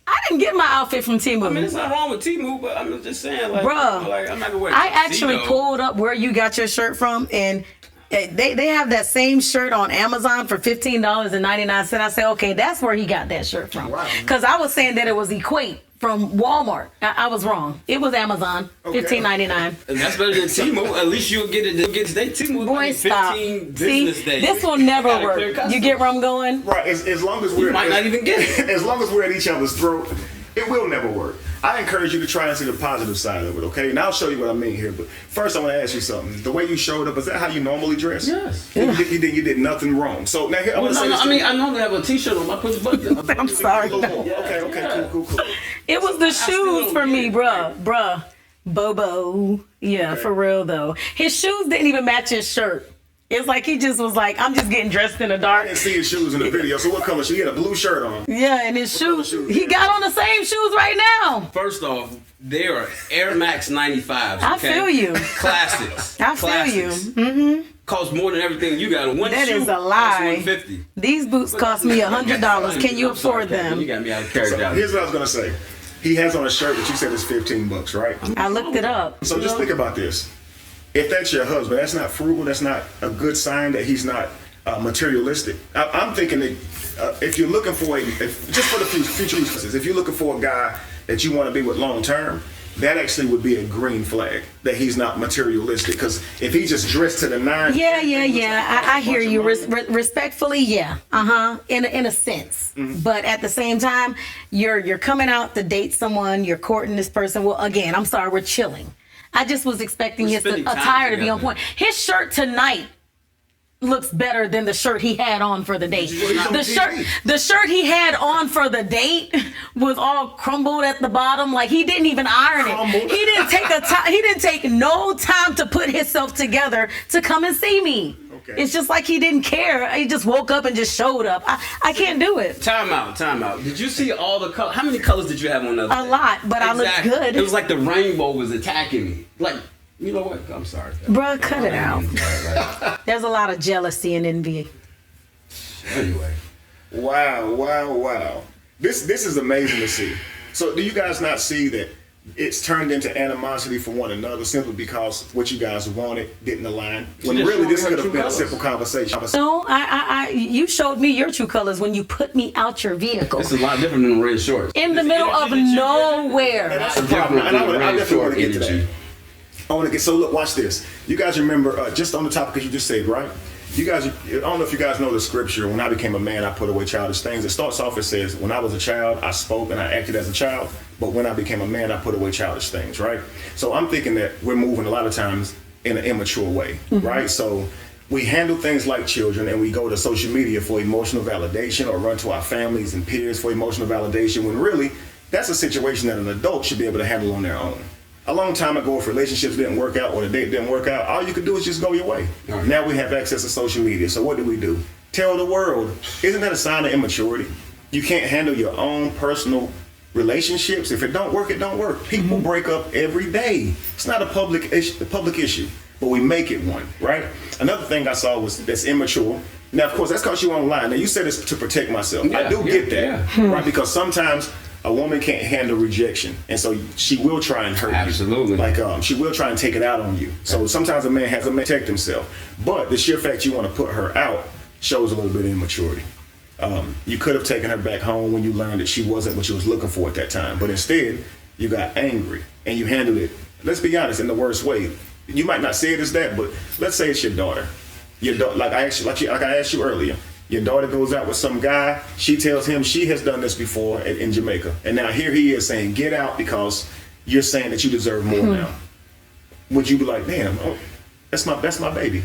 I didn't get my outfit from Temu. I mean, there's nothing wrong with Temu, but I'm just saying, like, Bro, I'm not gonna wear a I tuxedo. actually pulled up where you got your shirt from, and they have that same shirt on Amazon for $15.99. I said, okay, that's where he got that shirt from. Because I was saying that it was Equate from Walmart. I was wrong. It was Amazon, $15.99. And that's better than Temu. At least you'll get it. Today. Temu Boy, like stop. 15 See, business days. this will never work. You get where I'm going? Right. As long as You might not even get it. As long as we're at each other's throat, it will never work. I encourage you to try and see the positive side of it, okay? And I'll show you what I mean here. But first, I want to ask you something. The way you showed up, is that how you normally dress? Yes. You did nothing wrong. So now here, I want to say this. I normally have a t-shirt on my push button. I'm sorry. Okay, cool. It was the shoes for me, bruh. Bobo. Yeah, for real though. His shoes didn't even match his shirt. It's like he just was like, I'm just getting dressed in the I dark. didn't see his shoes in the video. So what color? He had a blue shirt on. Yeah, and his shoes. He got on the same shoes right now. First off, they are Air Max 95s. I okay? feel you. Classics. I feel you. Mm-hmm. Cost more than everything you got. One That shoe is a lie. costs $150. These boots cost me $100. Can you I'm sorry, afford Captain. them? You got me out of character. So here's what I was gonna say. He has on a shirt that you said is $15, right? I looked it up. So just think about this. If that's your husband, that's not frugal. That's not a good sign that he's not materialistic. I'm thinking that if you're looking for just for the future reasons, if you're looking for a guy that you want to be with long term, that actually would be a green flag that he's not materialistic. Because if he just dressed to the nines, Yeah. I hear you. Respectfully, yeah. In a sense, but at the same time, you're coming out to date someone. You're courting this person. Well, again, I'm sorry, we're chilling. I just was expecting his spending time attire to be on together. point. His shirt tonight looks better than the shirt he had on for the date. The shirt he had on for the date was all crumbled at the bottom. Like he didn't even iron it. He didn't take the time. He didn't take no time to put himself together to come and see me. Okay. It's just like he didn't care. He just woke up and just showed up. I can't do it. Time out. Did you see all the colors? How many colors did you have on the other A day? lot, but I look Exactly. good. It was like the rainbow was attacking me. Like, you know what? I'm sorry. Bruh, cut it out. There's a lot of jealousy and envy. Anyway. Wow. This is amazing to see. So do you guys not see that it's turned into animosity for one another simply because what you guys wanted didn't align? When just really this showing her could have true been a colors. simple conversation. No, you showed me your true colors when you put me out your vehicle. It's a lot different than red shorts. In the middle of nowhere. That's the problem. And I definitely want to get to that. energy. I want to get, so look, watch this. You guys remember, just on the topic that you just said, right? You guys, I don't know if you guys know the scripture, when I became a man, I put away childish things. It starts off, it says, when I was a child, I spoke and I acted as a child, but when I became a man, I put away childish things, right? So I'm thinking that we're moving a lot of times in an immature way, right? So we handle things like children and we go to social media for emotional validation or run to our families and peers for emotional validation when really that's a situation that an adult should be able to handle on their own. A long time ago, if relationships didn't work out or the date didn't work out, all you could do is just go your way. Right. Now we have access to social media. So what do? Tell the world. Isn't that a sign of immaturity? You can't handle your own personal relationships. If it don't work, it don't work. People break up every day. It's not a public issue, but we make it one, right? Another thing I saw was that's immature. Now, of course, that's because you're online. Now, you said it's to protect myself. I do get that, right? Because sometimes a woman can't handle rejection, and so she will try and hurt Absolutely. you. Like she will try and take it out on you. So sometimes a man has to protect himself. But the sheer fact you want to put her out shows a little bit of immaturity. You could have taken her back home when you learned that she wasn't what you was looking for at that time. But instead, you got angry and you handled it, let's be honest, in the worst way. You might not say it as that, but let's say it's your daughter. Like I asked you earlier. Your daughter goes out with some guy. She tells him she has done this before in Jamaica. And now here he is saying, get out because you're saying that you deserve more now. Would you be like, damn, that's my baby?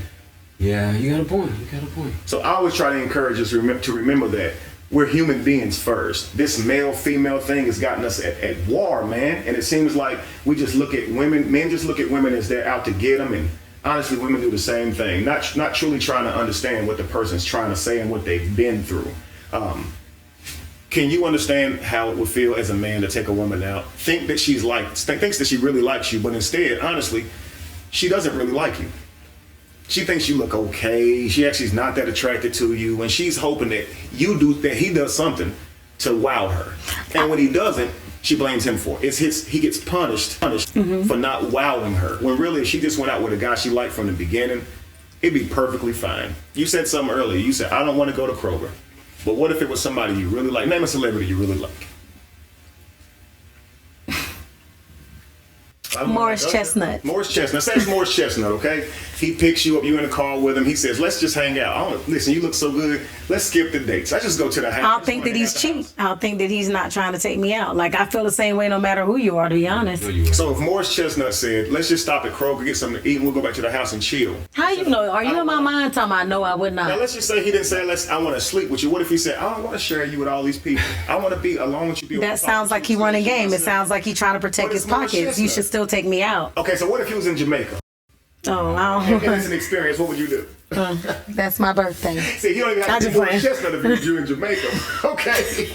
Yeah, you got a point. You got a point. So I always try to encourage us to remember that we're human beings first. This male-female thing has gotten us at war, man. And it seems like we just look at women, men just look at women as they're out to get them. And honestly, women do the same thing. Not truly trying to understand what the person's trying to say and what they've been through. Can you understand how it would feel as a man to take a woman out, thinks that she really likes you, but instead, honestly, she doesn't really like you. She thinks you look okay. She actually is not that attracted to you, and she's hoping that he does something to wow her. And when he doesn't, she blames him for it. He gets punished for not wowing her. When really, if she just went out with a guy she liked from the beginning, it'd be perfectly fine. You said something earlier. You said, I don't want to go to Kroger. But what if it was somebody you really like? Name a celebrity you really like. Morris Chestnut. Morris Chestnut. Say it's Morris Chestnut, okay? He picks you up, you in the car with him. He says, let's just hang out. Listen, you look so good. Let's skip the dates. I just go to the house. I'll think that he's cheap. I'll think that he's not trying to take me out. Like, I feel the same way no matter who you are, to be honest. So if Morris Chestnut said, let's just stop at Kroger, get something to eat, and we'll go back to the house and chill. How you know? Are you in my mind talking about, no, I would not? Now, let's just say he didn't say, I want to sleep with you. What if he said, I don't want to share you with all these people. I want to be alone with you. That sounds like he running game. It sounds like he trying to protect his pockets. You should still take me out. Okay, so what if he was in Jamaica? Oh, I And don't. it's an experience. What would you do? That's my birthday. See, he don't even have to be Morris Chestnut if you're in Jamaica. Okay.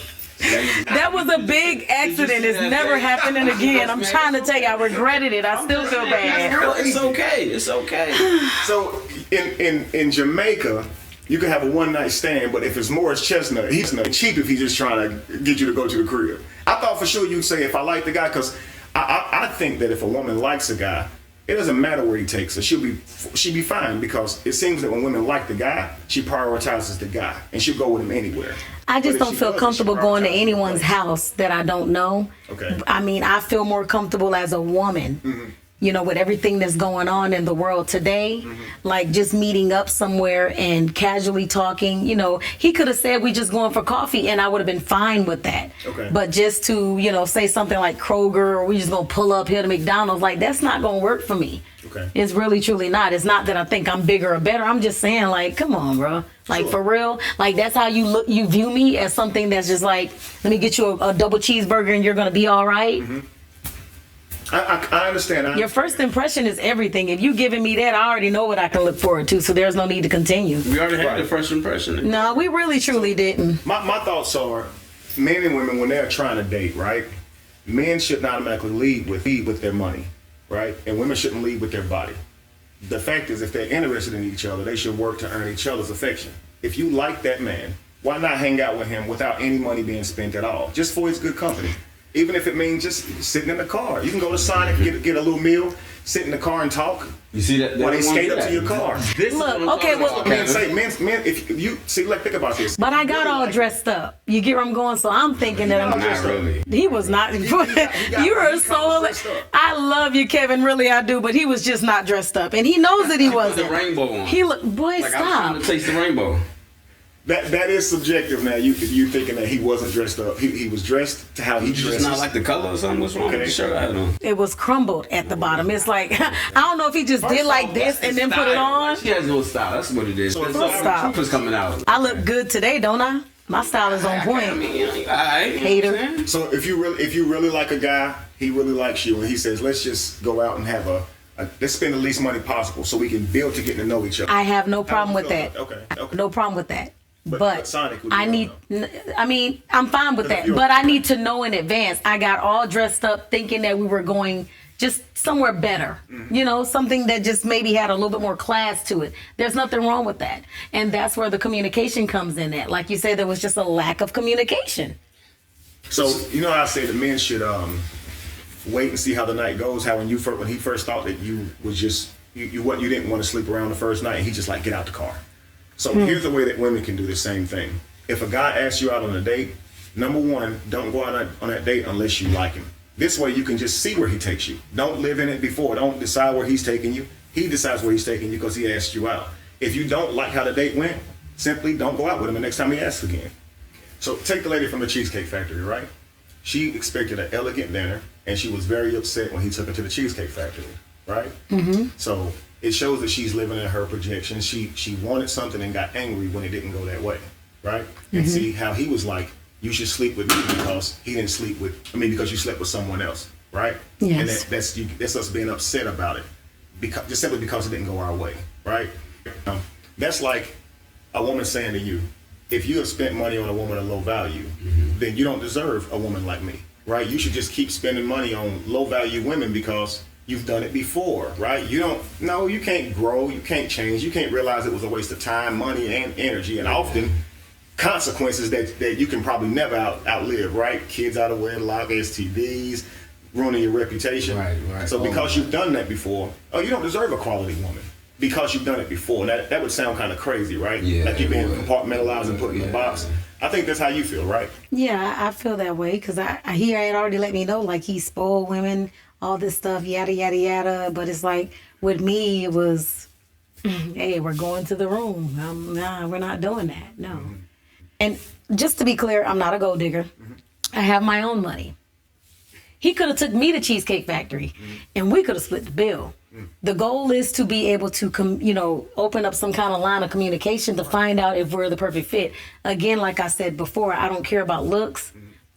That was a big accident. It's never happening again. I'm trying to tell you, I regretted it. I still feel bad. Well, it's okay. It's okay. So in Jamaica, you can have a one-night stand, but if it's Morris Chestnut, he's not cheap if he's just trying to get you to go to the crib. I thought for sure you'd say if I like the guy, because I think that if a woman likes a guy, it doesn't matter where he takes her. She'll be fine, because it seems that when women like the guy, she prioritizes the guy and she'll go with him anywhere. I just don't feel comfortable going to anyone's house that I don't know. Okay. I mean, I feel more comfortable as a woman. You know, with everything that's going on in the world today, like just meeting up somewhere and casually talking, you know, he could have said we just going for coffee and I would have been fine with that. Okay. But just to, you know, say something like Kroger or we just gonna pull up here to McDonald's, like that's not gonna work for me. Okay. It's really truly not. It's not that I think I'm bigger or better. I'm just saying, like, come on, bro. Like, for real. Like, that's how you view me, as something that's just like, let me get you a double cheeseburger and you're gonna be all right. I understand. Your first impression is everything. If you giving me that, I already know what I can look forward to, so there's no need to continue. We already had the first impression. No, we really truly didn't. My thoughts are, men and women, when they're trying to date, right? Men shouldn't automatically lead with their money, right? And women shouldn't lead with their body. The fact is, if they're interested in each other, they should work to earn each other's affection. If you like that man, why not hang out with him without any money being spent at all, just for his good company? Even if it means just sitting in the car. You can go to Sonic, get a little meal, sit in the car and talk. You see that? While they skate up to your car. Look, okay, well, Men, if you see, like, think about this. but I got all dressed up. You get where I'm going? So I'm thinking that I'm Not really. He was not. You are so. I love you, Kevin. Really, I do. But he was just not dressed up, and he knows that he Put wasn't. the rainbow on. He looked. Boy, like I was stop. trying to taste the rainbow. That is subjective now. You thinking that he wasn't dressed up. He was dressed to how he You dresses. just not like the color or something? What's wrong with the shirt I had on? It was crumbled at the bottom. It's like I don't know if he just did like this and then put it on. She has no style. That's what it is. So stop. Truth is coming out. I look good today, don't I? My style is on I point. mean, all right. Hater. So if you really like a guy, he really likes you, and he says, let's just go out and have let's spend the least money possible so we can build to get to know each other. I have no problem with that. Okay. No problem with that. But Sonic would be I need. I mean, I'm fine with that. But I need to know in advance. I got all dressed up thinking that we were going just somewhere better. You know, something that just maybe had a little bit more class to it. There's nothing wrong with that. And that's where the communication comes in at. Like you said, there was just a lack of communication. So you know how I say that men should wait and see how the night goes. How when he first thought that you was just you didn't want to sleep around the first night, and he just like, get out the car. So here's the way that women can do the same thing. If a guy asks you out on a date, number one, don't go out on that date unless you like him. This way you can just see where he takes you. Don't live in it before. Don't decide where he's taking you. He decides where he's taking you because he asked you out. If you don't like how the date went, simply don't go out with him the next time he asks again. So take the lady from the Cheesecake Factory, right? She expected an elegant dinner, and she was very upset when he took her to the Cheesecake Factory. right? So it shows that she's living in her projection. She wanted something and got angry when it didn't go that way, right? And see how he was like, you should sleep with me because he didn't sleep with, because you slept with someone else, right? Yes. And that's us being upset about it, because just simply because it didn't go our way, right? That's like a woman saying to you, if you have spent money on a woman of low value, then you don't deserve a woman like me, right? You should just keep spending money on low value women because you've done it before, right? You can't grow, you can't change, you can't realize it was a waste of time, money, and energy, and often consequences that you can probably never outlive, right? Kids out of wedlock, STDs, ruining your reputation. Right. So because you've done that before, you don't deserve a quality woman because you've done it before. That would sound kind of crazy, right? Yeah, like you're being compartmentalized and put in a box. I think that's how you feel, right? Yeah, I feel that way because he had already let me know, like, he spoiled women, all this stuff, yada, yada, yada. But it's like, with me, it was, hey, we're going to the room. Nah, we're not doing that. No. And just to be clear, I'm not a gold digger. I have my own money. He could have took me to Cheesecake Factory and we could have split the bill. The goal is to be able to, open up some kind of line of communication to find out if we're the perfect fit. Again, like I said before, I don't care about looks.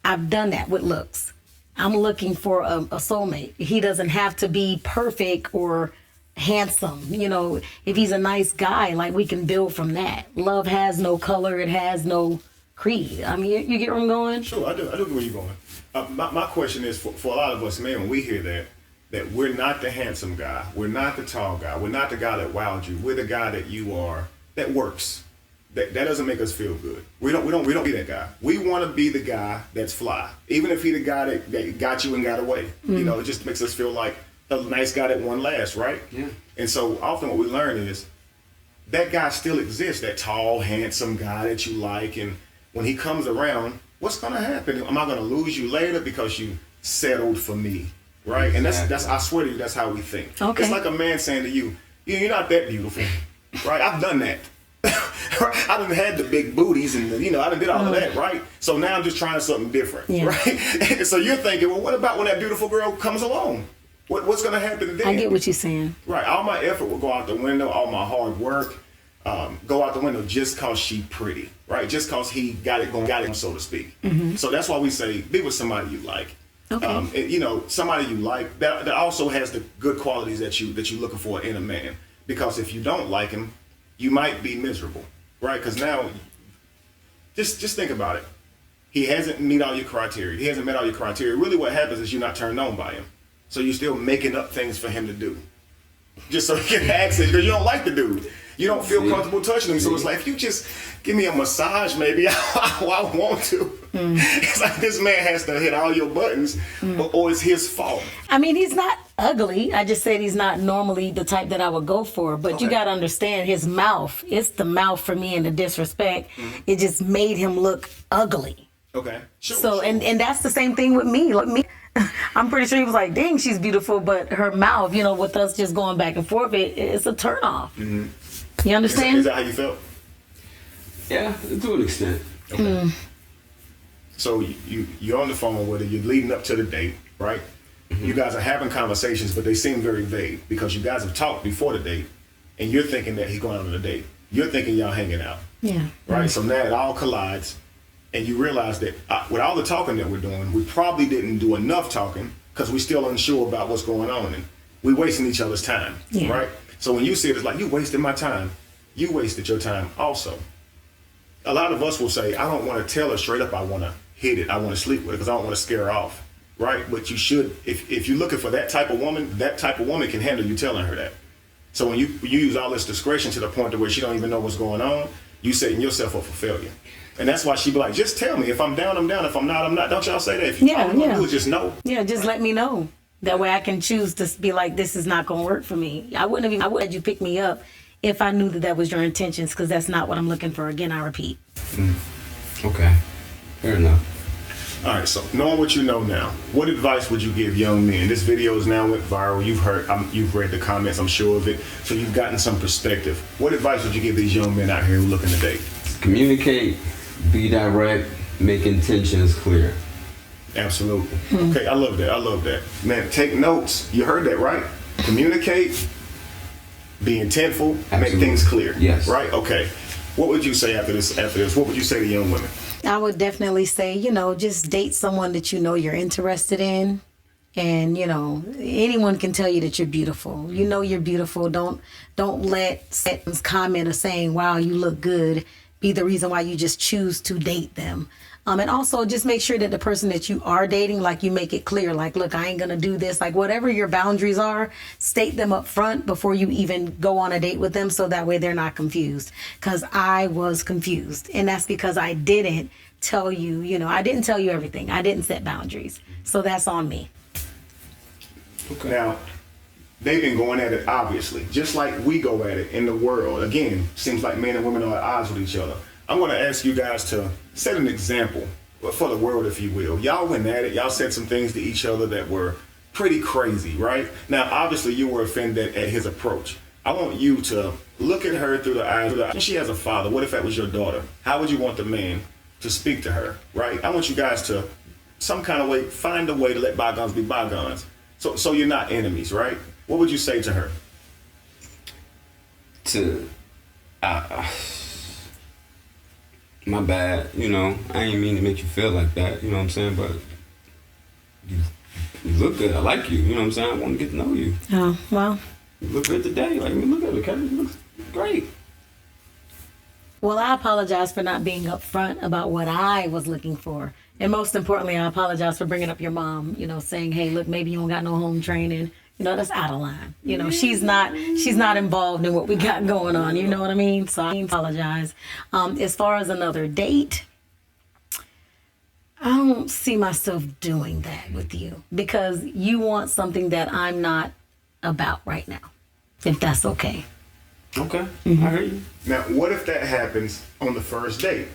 I've done that with looks. I'm looking for a soulmate. He doesn't have to be perfect or handsome. If he's a nice guy, like, we can build from that. Love has no color. It has no creed. I mean, you get where I'm going? Sure, I do get where you're going. My question is, for a lot of us men, when we hear that we're not the handsome guy, we're not the tall guy, we're not the guy that wowed you, we're the guy that you are, that works. That doesn't make us feel good. We don't be that guy. We want to be the guy that's fly, even if he the guy that got you and got away. It just makes us feel like a nice guy that won last, right? Yeah. And so often what we learn is that guy still exists, that tall, handsome guy that you like, and when he comes around, what's gonna happen? Am I gonna lose you later because you settled for me, right? And that's I swear to you, that's how we think. Okay. It's like a man saying to you, you're not that beautiful, right? I've done that. I done had the big booties and I done did all of that, right? So now I'm just trying something different, right? And so you're thinking, well, what about when that beautiful girl comes along? What's gonna happen then? I get what you're saying. Right, all my effort will go out the window, all my hard work go out the window just cause she pretty, right? Just cause he got it, so to speak. So that's why we say be with somebody you like. Okay. Somebody you like that also has the good qualities that you're looking for in a man. Because if you don't like him, you might be miserable, right? Because now, just think about it. He hasn't met all your criteria. Really, what happens is you're not turned on by him. So you're still making up things for him to do, just so he can access, because you don't like the dude. You don't feel comfortable touching him. So it's like, if you just give me a massage, maybe I want to. It's like this man has to hit all your buttons, or it's his fault. I mean, he's not ugly. I just said he's not normally the type that I would go for. But you got to understand his mouth. It's the mouth for me and the disrespect. It just made him look ugly. Okay. Sure, so, sure. And that's the same thing with me. Like me, I'm pretty sure he was like, dang, she's beautiful. But her mouth, with us just going back and forth, it's a turnoff. You understand? Is that how you felt? Yeah, to an extent. Okay. So you're on the phone with her, you're leading up to the date, right? You guys are having conversations, but they seem very vague because you guys have talked before the date, and you're thinking that he's going on a date. You're thinking y'all hanging out. Yeah. Right? So now it all collides, and you realize that with all the talking that we're doing, we probably didn't do enough talking because we're still unsure about what's going on, and we're wasting each other's time, right? So when you see it, it's like, you wasted my time. You wasted your time also. A lot of us will say, I don't want to tell her straight up I want to hit it, I want to sleep with her because I don't want to scare her off, right? But you should, if you're looking for that type of woman can handle you telling her that. So when you use all this discretion to the point to where she don't even know what's going on, you setting yourself up for failure. And that's why she be like, just tell me. If I'm down, I'm down. If I'm not, I'm not. Don't y'all say that. If you all you want to do is just know. Yeah, just let me know. That way I can choose to be like, this is not going to work for me. I would have you pick me up if I knew that was your intentions, because that's not what I'm looking for. Again, I repeat. Okay. Fair enough. All right, so knowing what you know now, what advice would you give young men? This video is now went viral. You've read the comments, I'm sure of it. So you've gotten some perspective. What advice would you give these young men out here who are looking to date? Communicate, be direct, make intentions clear. Absolutely. Okay, I love that. Man, take notes. You heard that, right? Communicate, be intentful, make Absolutely. things clear. Yes. Right? Okay. What would you say after this? What would you say to young women? I would definitely say, just date someone that you're interested in. And, anyone can tell you that you're beautiful. You know you're beautiful. Don't let someone's comment or saying, wow, you look good, be the reason why you just choose to date them. And also just make sure that the person that you are dating, like, you make it clear, like, look, I ain't going to do this. Like, whatever your boundaries are, state them up front before you even go on a date with them, so that way they're not confused. Because I was confused. And that's because I didn't tell you, I didn't tell you everything. I didn't set boundaries. So that's on me. Okay. Now, they've been going at it, obviously, just like we go at it in the world. Again, seems like men and women are at odds with each other. I'm going to ask you guys to set an example for the world, if you will. Y'all went at it. Y'all said some things to each other that were pretty crazy, right? Now, obviously, you were offended at his approach. I want you to look at her through the eyes. She has a father. What if that was your daughter? How would you want the man to speak to her, right? I want you guys to, some kind of way, find a way to let bygones be bygones. So you're not enemies, right? What would you say to her? My bad, I ain't mean to make you feel like that, you know what I'm saying? But you look good. I like you, you know what I'm saying? I want to get to know you. Oh, well. You look good today. Like, look at it, Kevin. You look great. Well, I apologize for not being upfront about what I was looking for. And most importantly, I apologize for bringing up your mom, saying, hey, look, maybe you don't got no home training. That's out of line. She's not involved in what we got going on. You know what I mean? So I apologize. As far as another date, I don't see myself doing that with you, because you want something that I'm not about right now, if that's okay. Okay, I hear you. Now, what if that happens on the first date?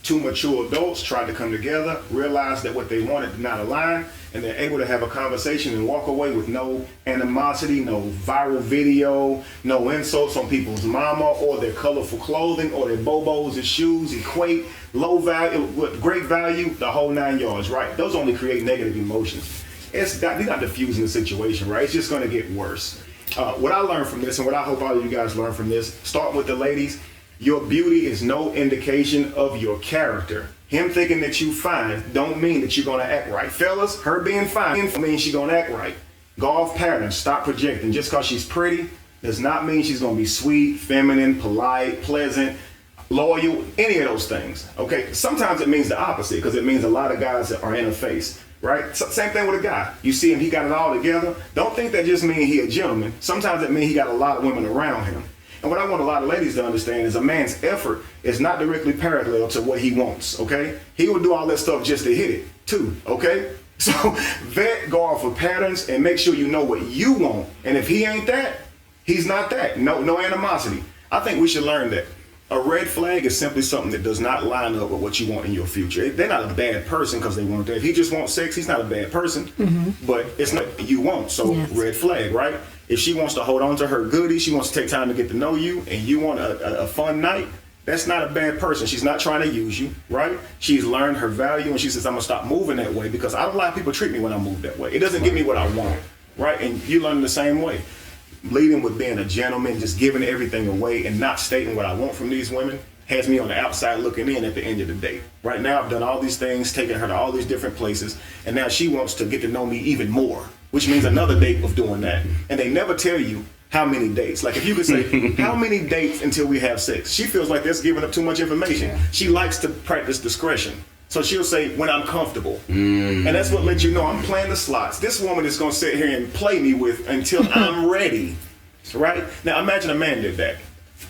Two mature adults tried to come together, realized that what they wanted did not align, and they're able to have a conversation and walk away with no animosity, no viral video, no insults on people's mama or their colorful clothing or their bobos and shoes equate low value with great value, the whole 9 yards, right? Those only create negative emotions. You're not diffusing the situation, right? It's just going to get worse. What I learned from this, and what I hope all of you guys learn from this, start with the ladies. Your beauty is no indication of your character. Him thinking that you fine don't mean that you're gonna act right. Fellas, her being fine means she's gonna act right. Go off pattern, stop projecting. Just cause she's pretty does not mean she's gonna be sweet, feminine, polite, pleasant, loyal, any of those things. Okay, sometimes it means the opposite, because it means a lot of guys that are in her face, right? Same thing with a guy. You see him, he got it all together. Don't think that just means he a gentleman. Sometimes it means he got a lot of women around him. And what I want a lot of ladies to understand is a man's effort is not directly parallel to what he wants, okay? He will do all that stuff just to hit it, too, okay? So vet, go off of patterns, and make sure you know what you want. And if he ain't that, he's not that. No animosity. I think we should learn that. A red flag is simply something that does not line up with what you want in your future. They're not a bad person because they want that. If he just wants sex, he's not a bad person, but it's not what you want. So yes. Red flag, right? If she wants to hold on to her goodies, she wants to take time to get to know you, and you want a fun night, that's not a bad person. She's not trying to use you, right? She's learned her value, and she says, I'm going to stop moving that way because I don't like people treat me when I move that way. It doesn't give me what I want, right? And you learn the same way. Leading with being a gentleman, just giving everything away and not stating what I want from these women has me on the outside looking in at the end of the day. Right now, I've done all these things, taken her to all these different places, and now she wants to get to know me even more, which means another date of doing that. And they never tell you how many dates. Like if you could say, how many dates until we have sex? She feels like that's giving up too much information. She likes to practice discretion. So she'll say, when I'm comfortable. And that's what lets you know I'm playing the slots. This woman is going to sit here and play me with until I'm ready, right? Now imagine a man did that.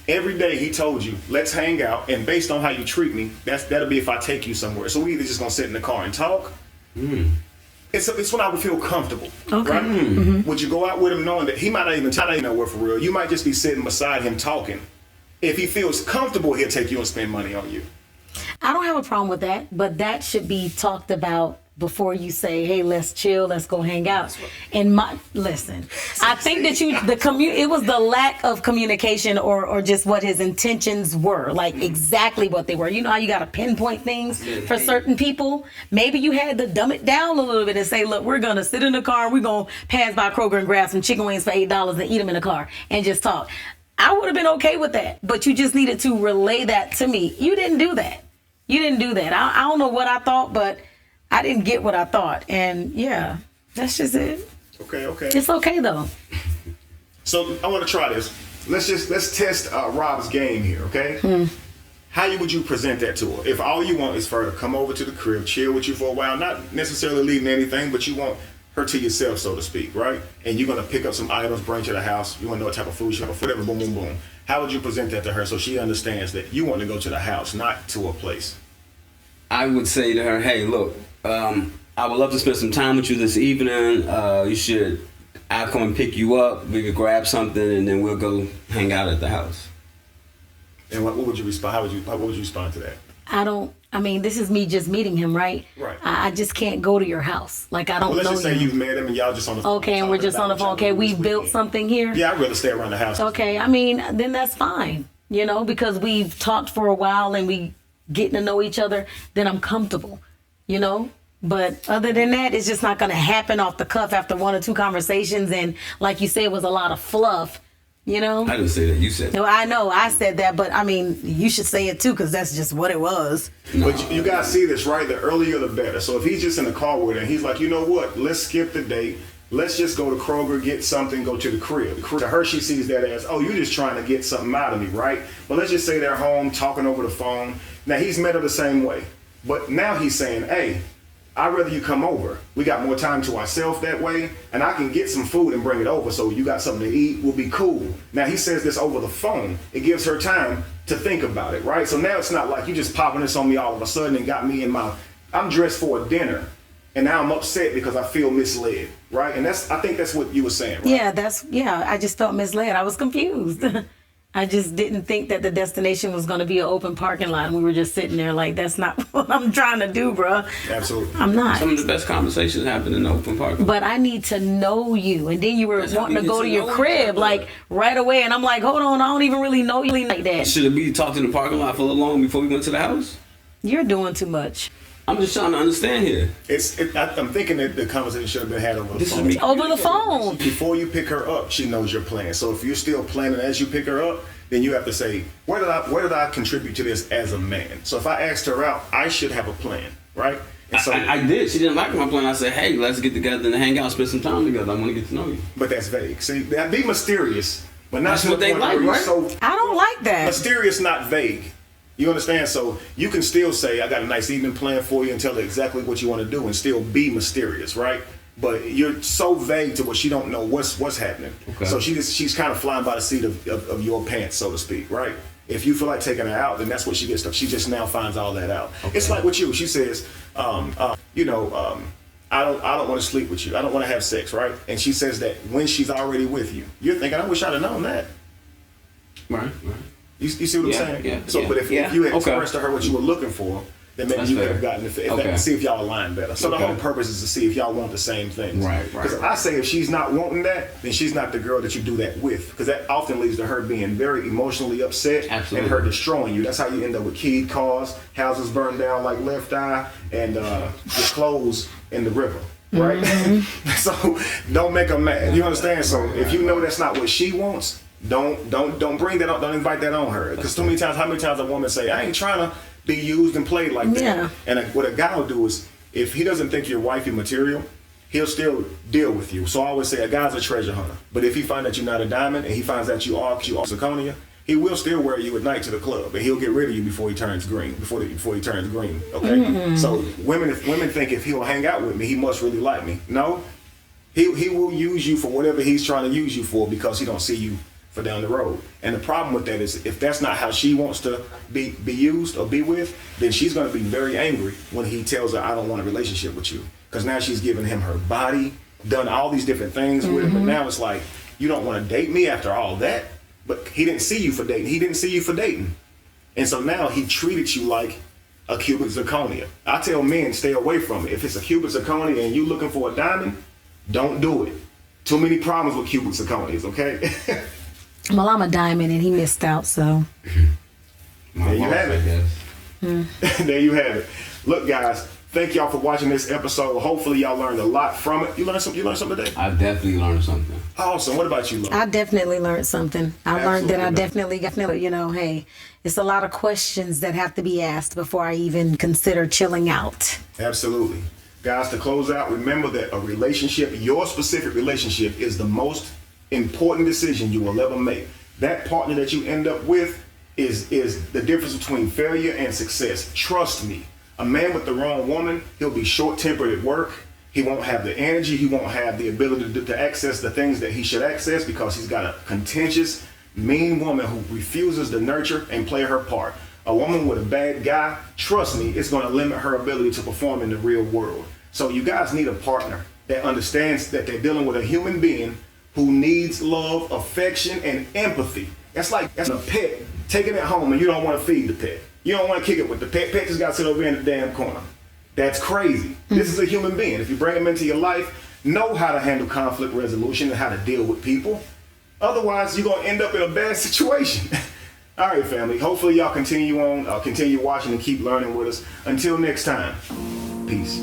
Every day he told you, let's hang out, and based on how you treat me, that'll be if I take you somewhere. So we either just going to sit in the car and talk. It's when I would feel comfortable, right? Would you go out with him knowing that he might not even tell you nowhere for real? You might just be sitting beside him talking. If he feels comfortable, he'll take you and spend money on you. I don't have a problem with that, but that should be talked about before you say, hey, let's chill, let's go hang out. And listen, I think that it was the lack of communication or just what his intentions were, like exactly what they were. You know how you got to pinpoint things for certain people? Maybe you had to dumb it down a little bit and say, look, we're going to sit in the car, we're going to pass by Kroger and grab some chicken wings for $8 and eat them in the car and just talk. I would have been okay with that, but you just needed to relay that to me. You didn't do that. I don't know what I thought, but I didn't get what I thought. And yeah, that's just it. Okay. It's okay though. So I want to try this. Let's test Rob's game here, okay? How would you present that to her? If all you want is for her to come over to the crib, chill with you for a while, not necessarily leaving anything, but you want her to yourself, so to speak, right? And you're going to pick up some items, bring to the house. You want to know what type of food she wants, whatever, boom, boom, boom. How would you present that to her so she understands that you want to go to the house, not to a place? I would say to her, hey, look, I would love to spend some time with you this evening. I'll come and pick you up. We could grab something and then we'll go hang out at the house. And what would you respond? How would you respond to that? This is me just meeting him, right? Right. I just can't go to your house. Like, I don't know. Let's just say you've met him and y'all just on the phone. Okay, and we're just on the phone. Okay, we built something here. Yeah, I'd rather stay around the house. Okay, then that's fine. Because we've talked for a while and we getting to know each other, then I'm comfortable, But other than that, it's just not going to happen off the cuff after one or two conversations. And like you said, it was a lot of fluff, I didn't say that. You said that. No, I know. I said that. But, you should say it, too, because that's just what it was. No. But you guys see this, right? The earlier, the better. So if he's just in the car with her and he's like, you know what? Let's skip the date. Let's just go to Kroger, get something, go to the crib. To her, she sees that as, oh, you're just trying to get something out of me, right? But let's just say they're home talking over the phone. Now, he's met her the same way. But now he's saying, hey, I'd rather you come over. We got more time to ourselves that way, and I can get some food and bring it over so you got something to eat. We'll be cool. Now, he says this over the phone. It gives her time to think about it, right? So now it's not like you just popping this on me all of a sudden and got me I'm dressed for a dinner, and now I'm upset because I feel misled, right? And I think that's what you were saying, right? Yeah, I just felt misled. I was confused. I just didn't think that the destination was going to be an open parking lot. And we were just sitting there like, that's not what I'm trying to do, bro. Absolutely. I'm not. Some of the best conversations happen in the open parking lot. But I need to know you. And then you were wanting to go to your crib like right away. And I'm like, hold on, I don't even really know you like that. Should we talk in the parking lot for a little long before we went to the house? You're doing too much. I'm just trying to understand here. I'm thinking that the conversation should have been had over the phone. Over the phone. Before you pick her up, she knows your plan. So if you're still planning as you pick her up, then you have to say, where did I contribute to this as a man? So if I asked her out, I should have a plan, right? And so I did. She didn't like my plan. I said, hey, let's get together and hang out, spend some time together. I want to get to know you. But that's vague. See, that be mysterious, but not That's what they like, right? So I don't like that. mysterious, not vague. You understand? So you can still say, I got a nice evening plan for you and tell her exactly what you want to do and still be mysterious, right? But you're so vague to where she don't know what's happening. Okay. So she's kind of flying by the seat of your pants, so to speak, right? If you feel like taking her out, then that's what she gets. She just now finds all that out. Okay. It's like with you. She says, I don't want to sleep with you. I don't want to have sex, right? And she says that when she's already with you. You're thinking, I wish I'd have known that. Right. You see what I'm saying? Yeah. So, but if you had expressed to her what you were looking for, then maybe you could have gotten to see if y'all align better. So the whole purpose is to see if y'all want the same things. Right. Because I say if she's not wanting that, then she's not the girl that you do that with. Because that often leads to her being very emotionally upset and her destroying you. That's how you end up with keyed cars, houses burned down like Left Eye, and your clothes in the river. Right? Mm-hmm. So don't make her mad. You understand? So if you know that's not what she wants, don't bring that up. Don't invite that on her. Because how many times a woman say, I ain't trying to be used and played like that. Yeah. And what a guy will do is, if he doesn't think you're wifey material, he'll still deal with you. So I always say a guy's a treasure hunter. But if he finds that you're not a diamond and he finds that you are zirconia, he will still wear you at night to the club, and he'll get rid of you before he turns green. Before he turns green, okay. Mm-hmm. So women think if he'll hang out with me, he must really like me. No, he will use you for whatever he's trying to use you for because he don't see you for down the road. And the problem with that is if that's not how she wants to be used or be with, then she's going to be very angry when he tells her, I don't want a relationship with you. Because now she's given him her body, done all these different things with him, but now it's like, you don't want to date me after all that? But he didn't see you for dating. And so now he treated you like a cubic zirconia. I tell men, stay away from it. If it's a cubic zirconia and you looking for a diamond, don't do it. Too many problems with cubic zirconias, okay? Well, I'm a diamond and he missed out, so. There you have it. There you have it. Look, guys, thank y'all for watching this episode. Hopefully y'all learned a lot from it. You learned something today? I definitely learned something. Awesome. What about you, Lo? I definitely learned something. I learned that I Absolutely. definitely, you know, hey, it's a lot of questions that have to be asked before I even consider chilling out. Absolutely. Guys, to close out, remember that a relationship, your specific relationship, is the most important decision you will ever make. That partner that you end up with is the difference between failure and success. Trust me. A man with the wrong woman, he'll be short-tempered at work. He won't have the energy. He won't have the ability to access the things that he should access because he's got a contentious, mean woman who refuses to nurture and play her part. A woman with a bad guy, trust me, it's going to limit her ability to perform in the real world. So you guys need a partner that understands that they're dealing with a human being who needs love, affection, and empathy. That's like a pet taking it home and you don't want to feed the pet. You don't want to kick it with the pet. Pet just got to sit over in the damn corner. That's crazy. This is a human being. If you bring him into your life, know how to handle conflict resolution and how to deal with people. Otherwise, you're going to end up in a bad situation. All right, family. Hopefully y'all continue watching and keep learning with us. Until next time, peace.